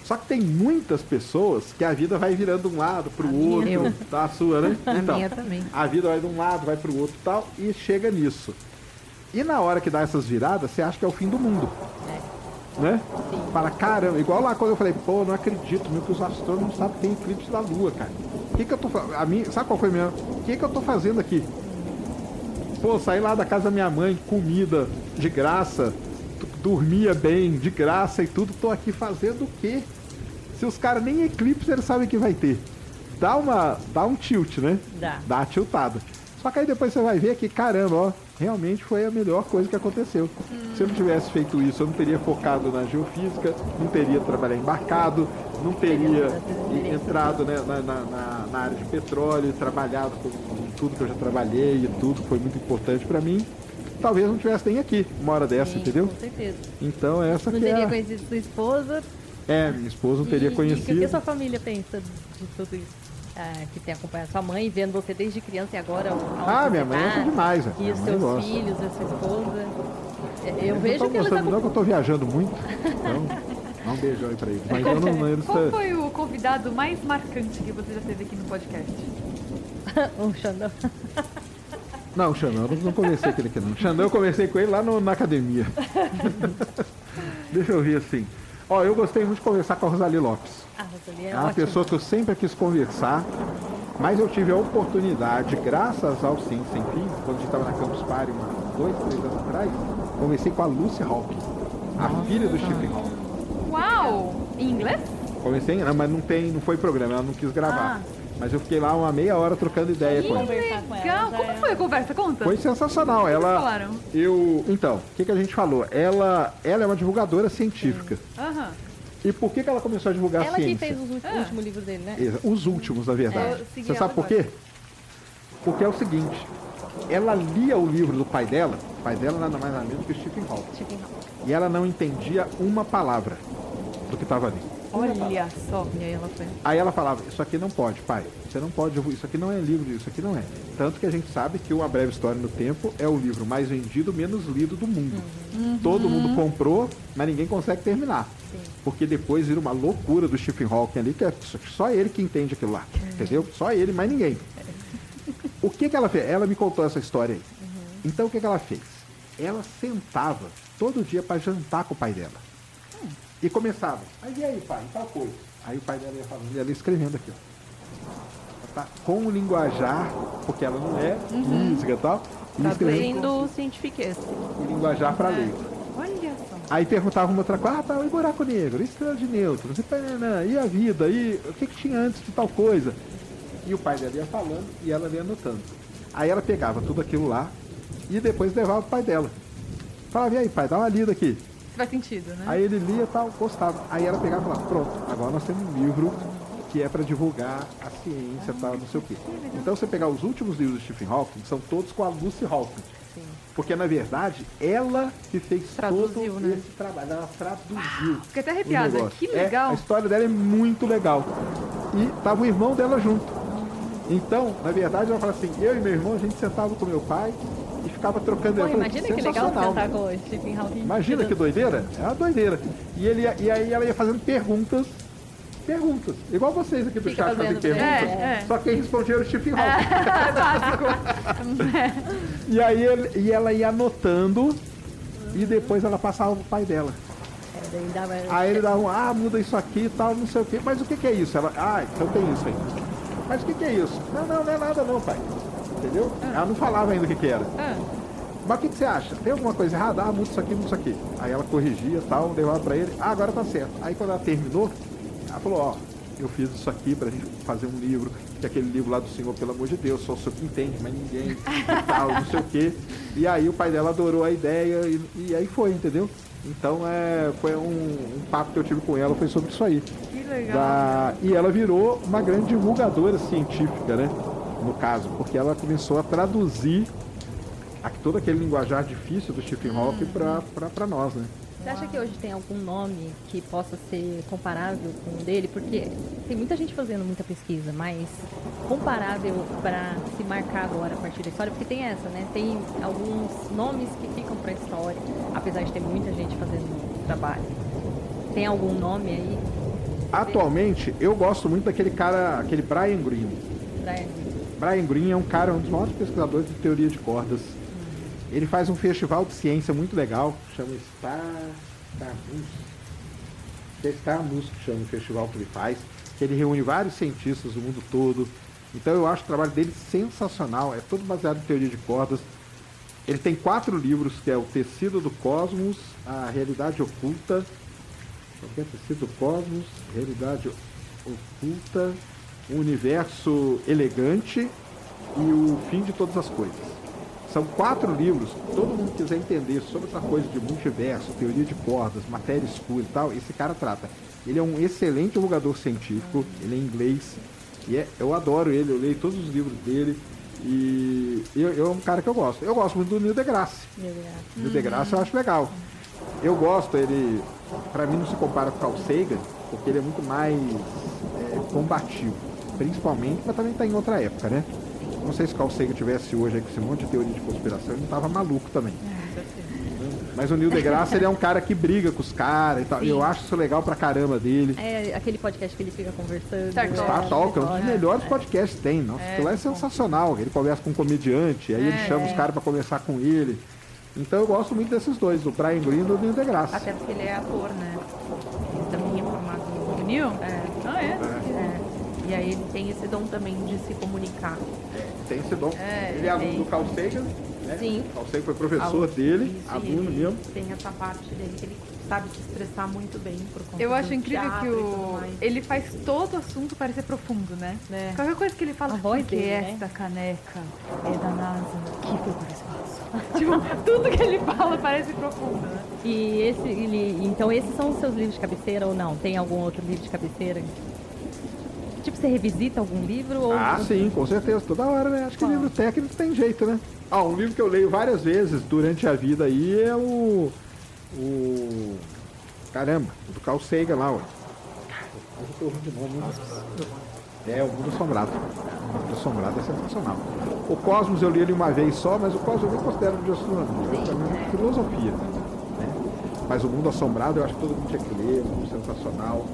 Só que tem muitas pessoas que a vida vai virando de um lado pro outro. Tá, a sua, né? A minha também. A vida vai de um lado, vai pro outro e tal, e chega nisso. E na hora que dá essas viradas, você acha que é o fim do mundo. Né? Sim. Fala, caramba, igual lá quando eu falei, não acredito, meu, que os astrônomos sabem que tem eclipse da Lua, cara. O que eu tô fazendo? Sabe qual foi mesmo? O que eu tô fazendo aqui? Saí lá da casa da minha mãe, comida de graça, dormia bem, de graça e tudo, tô aqui fazendo o quê? Se os caras nem eclipse eles sabem que vai ter. Dá um tilt, né? Dá uma tiltada. Só que aí depois você vai ver que, caramba, realmente foi a melhor coisa que aconteceu. Se eu não tivesse feito isso, eu não teria focado na geofísica, não teria trabalhado embarcado, não teria entrado, né, na área de petróleo, trabalhado com tudo que eu já trabalhei e tudo que foi muito importante para mim. Talvez não tivesse nem aqui uma hora dessa, entendeu? Com certeza. Então essa não que teria conhecido sua esposa. Minha esposa não teria conhecido. E o que a sua família pensa de tudo isso? Que tem acompanhado sua mãe, vendo você desde criança e agora minha mãe acha demais. E os seus filhos, a sua esposa. Eu vejo que eles não que eu tô viajando muito, então dá um beijão aí pra eles. Mas eu não Qual foi o convidado mais marcante que você já teve aqui no podcast? O Xandão. Não, o Xandão, eu não conversei com ele aqui não. O Xandão eu conversei com ele lá na academia. Deixa eu ver assim. Eu gostei muito de conversar com a Rosalie Lopes. A Rosalie é uma pessoa que eu sempre quis conversar, mas eu tive a oportunidade, graças ao Ciência Sem Fim, quando a gente estava na Campus Party, 2, 3 anos atrás, conversei com a Lucy Hawking, a filha do Stephen Hawking. Uau! Em inglês? Conversei, mas não foi programa, ela não quis gravar. Mas eu fiquei lá uma meia hora trocando ideia com ela. Legal! Como foi a conversa? Conta. Foi sensacional. O que vocês falaram? Então, o que a gente falou? Ela é uma divulgadora científica. E por que ela começou a divulgar a ciência? Ela que fez os últimos livros dele, né? Os últimos, na verdade. Você sabe por quê? Porque é o seguinte, ela lia o livro do pai dela. O pai dela nada mais nada menos que Stephen Hawking. Stephen Hawking. E ela não entendia uma palavra do que estava ali. Olha só. E aí ela foi. Aí ela falava, isso aqui não pode, pai. Você não pode, isso aqui não é livro, isso aqui não é. Tanto que a gente sabe que Uma Breve História no Tempo é o livro mais vendido, menos lido do mundo. Todo mundo comprou, mas ninguém consegue terminar. Sim. Porque depois vira uma loucura do Stephen Hawking ali, que é só ele que entende aquilo lá. Entendeu? Só ele, mais ninguém. O que ela fez? Ela me contou essa história aí. Então o que ela fez? Ela sentava todo dia para jantar com o pai dela. E começava, mas e aí, pai, tal coisa. Aí o pai dela ia falando, e ela ia escrevendo aqui, ó. Tá? Com o linguajar, porque ela não é física e tal, e escrevendo Traduzindo o cientifiquez. o linguajar para ler. Olha só. Aí perguntava uma outra coisa, tá, e buraco negro, e estrela de nêutrons, e a vida, e o que tinha antes de tal coisa. E o pai dela ia falando e ela ia anotando. Aí ela pegava tudo aquilo lá e depois levava pro pai dela. Falava, e aí, pai, dá uma lida aqui. Faz sentido, né? Aí ele lia e tal, gostava. Aí ela pegava e falava, pronto, agora nós temos um livro que é para divulgar a ciência e tal, não sei o quê. Então você pegar os últimos livros do Stephen Hawking, são todos com a Lucy Hawking. Sim. Porque, na verdade, ela que fez Traduziu, todo né? esse trabalho. Ela traduziu. Fiquei até o arrepiada. negócio. Que legal. A história dela é muito legal. E tava o irmão dela junto. Então, na verdade, ela fala assim, eu e meu irmão, a gente sentava com meu pai e ficava trocando Pô, ideia. Eu falei, imagina que legal sensacional. sentar com o Stephen Hawking. Imagina que doideira. É uma doideira. E aí ela ia fazendo perguntas. Igual vocês aqui do Fica chat fazem fazendo perguntas. É. Só quem respondia era o Stephen Hawking. É básico. E aí e ela ia anotando e depois ela passava pro pai dela. Daí dava... Aí ele dava muda isso aqui e tal, não sei o quê. Mas o que é isso? Ela, então tem isso aí. Mas o que é isso? Não é nada não, pai. Entendeu? Ela não falava ainda o que era. Mas o que você acha? Tem alguma coisa errada? Muda isso aqui, muda isso aqui. Aí ela corrigia e tal, levava pra ele. Agora tá certo. Aí quando ela terminou, ela falou, eu fiz isso aqui pra gente fazer um livro, que é aquele livro lá do Senhor, pelo amor de Deus, só o senhor que entende, mas ninguém e tal, não sei o quê. E aí o pai dela adorou a ideia e aí foi, entendeu? Então foi um papo que eu tive com ela, foi sobre isso aí. Que legal. E ela virou uma grande divulgadora científica, né? No caso, porque ela começou a traduzir todo aquele linguajar difícil do Stephen Hawking para nós, né? Você acha que hoje tem algum nome que possa ser comparável com o dele? Porque tem muita gente fazendo muita pesquisa, mas comparável para se marcar agora a partir da história, porque tem essa, né? Tem alguns nomes que ficam para a história, apesar de ter muita gente fazendo trabalho. Tem algum nome aí? Atualmente, eu gosto muito daquele cara, aquele Brian Greene. Brian Greene é um dos maiores pesquisadores de teoria de cordas. Ele faz um festival de ciência muito legal, chama Starmus, que chama o festival que ele faz, que ele reúne vários cientistas do mundo todo. Então eu acho o trabalho dele sensacional, é todo baseado em teoria de cordas. Ele tem 4 livros, que é O Tecido do Cosmos, A Realidade Oculta, Tecido do Cosmos, Realidade Oculta, O Universo Elegante e O Fim de Todas as Coisas. São 4 livros, todo mundo quiser entender sobre essa coisa de multiverso, teoria de cordas, matéria escura e tal, esse cara trata. Ele é um excelente divulgador científico, ele é inglês, e eu adoro ele, eu leio todos os livros dele, e eu é um cara que eu gosto. Eu gosto muito do Neil deGrasse. Neil deGrasse eu acho legal. Eu gosto, ele, pra mim não se compara com o Carl Sagan, porque ele é muito mais combativo, principalmente, mas também tá em outra época, né? Não sei se o Carl Sagan tivesse hoje aí com esse monte de teoria de conspiração, ele não tava maluco também. Mas o Neil deGrasse, ele é um cara que briga com os caras e tal. Eu acho isso legal pra caramba dele. É aquele podcast que ele fica conversando. Star Talk é um dos melhores podcasts que tem. Nossa, aquilo lá é sensacional. Ele conversa com um comediante, aí ele chama os caras pra conversar com ele. Então eu gosto muito desses dois, o Brian Greene e o Neil deGrasse. Até porque ele é ator, né? Ele também é formado O em... Neil? E aí ele tem esse dom também de se comunicar. Tem esse dom. Ele é aluno do Carl Sagan, né? Sim. O Carl Sagan foi professor dele, Isso, aluno ele mesmo. tem essa parte dele que ele sabe se expressar muito bem por conta Eu acho do incrível que teatro e tudo mais. ele faz todo o assunto parecer profundo, né? É. Qualquer coisa que ele fala, A voz porque dele, né? esta caneca é da NASA, que foi para o espaço. Tipo, tudo que ele fala parece profundo, né? Então esses são os seus livros de cabeceira ou não? Tem algum outro livro de cabeceira? Tipo, você revisita algum livro? Ou... Ah, sim, com certeza, toda hora, né? Acho que Qual? livro técnico tem jeito, né? Ah, um livro que eu leio várias vezes durante a vida aí é caramba, o do Carl Sagan lá, ó. Eu tô ruim de nome, hein? É, o Mundo Assombrado. O Mundo Assombrado é sensacional. O Cosmos eu li ele uma vez só, mas o Cosmos eu nem considero de astronomia, é filosofia, né? Mas o Mundo Assombrado eu acho que todo mundo tinha que ler, é um livro sensacional.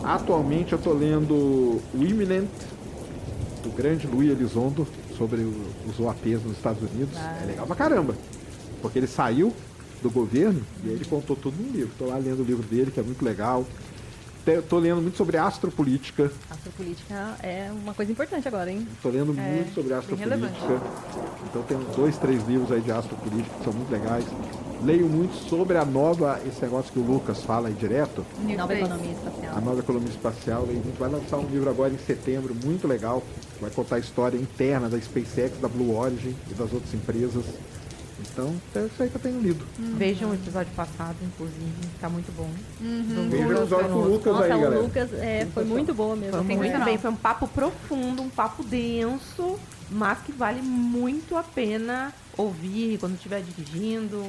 Atualmente eu tô lendo o Imminent, do grande Luiz Elizondo, sobre os OAPs nos Estados Unidos. É legal pra caramba, porque ele saiu do governo e aí ele contou tudo num livro. Tô lá lendo o livro dele, que é muito legal. Tô lendo muito sobre astropolítica. Astropolítica é uma coisa importante agora, hein? Tô lendo muito sobre astropolítica. Então tem uns 2, 3 livros aí de astropolítica que são muito legais. Leio muito sobre esse negócio que o Lucas fala aí direto, Nova economia espacial. a nova economia espacial. Leio muito. Vai lançar um livro agora em setembro, muito legal. Vai contar a história interna da SpaceX, da Blue Origin e das outras empresas. Então, é isso aí que eu tenho lido. Vejam o episódio passado, inclusive, tá muito bom. Veja o episódio com o Lucas Nossa, aí, o galera. Lucas foi muito boa mesmo. Foi muito Sensacional. bem, foi um papo profundo, um papo denso, mas que vale muito a pena ouvir quando estiver dirigindo.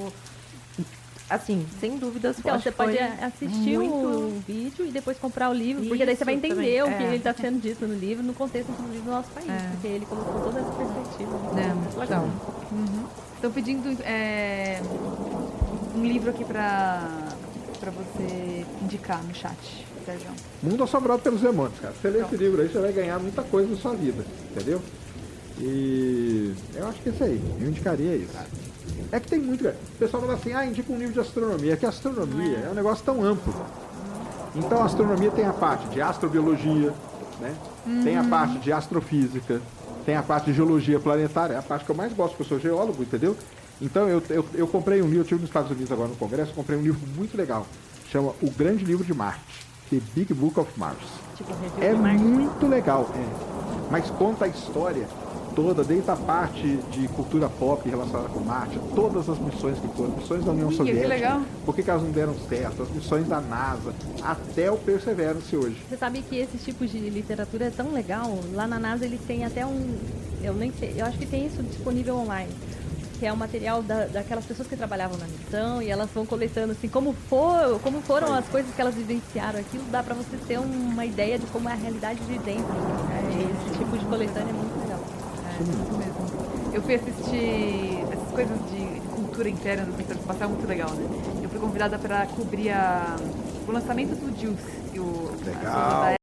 Assim, sem dúvidas, Então, acho você que pode foi assistir muito... o vídeo e depois comprar o livro, porque daí você vai Isso entender também, o que é. ele está sendo dito no livro, no contexto, inclusive, do nosso país, porque ele colocou toda essa perspectiva. É, muito legal. Estão pedindo um livro aqui pra você indicar no chat, Sérgio. Mundo Assombrado pelos Demônios, cara. Você lê esse livro aí, você vai ganhar muita coisa na sua vida, entendeu? E eu acho que é isso aí, eu indicaria isso. É que tem muito, cara. O pessoal fala assim, indica um livro de astronomia. É que a astronomia é um negócio tão amplo. Então a astronomia tem a parte de astrobiologia, né? Tem a parte de astrofísica, tem a parte de geologia planetária, é a parte que eu mais gosto, porque eu sou geólogo, entendeu? Então eu comprei um livro, eu estive nos Estados Unidos agora no Congresso, comprei um livro muito legal, chama O Grande Livro de Marte, The Big Book of Mars. Tipo, review É de Marte. muito legal, mas conta a história toda, desde a parte de cultura pop relacionada com Marte, todas as missões que foram, missões da União Que Soviética, legal. por que elas não deram certo, as missões da NASA, até o Perseverance hoje. Você sabe que esse tipo de literatura é tão legal? Lá na NASA eles têm até eu nem sei, eu acho que tem isso disponível online, que é o material daquelas pessoas que trabalhavam na missão e elas vão coletando assim, como foram as coisas que elas vivenciaram. Aquilo dá pra você ter uma ideia de como é a realidade de dentro. Esse tipo de coletânea é muito legal. Isso mesmo. Eu fui assistir essas coisas de cultura interna do setor espacial, muito legal, né? Eu fui convidada para cobrir o lançamento do JUICE, Legal.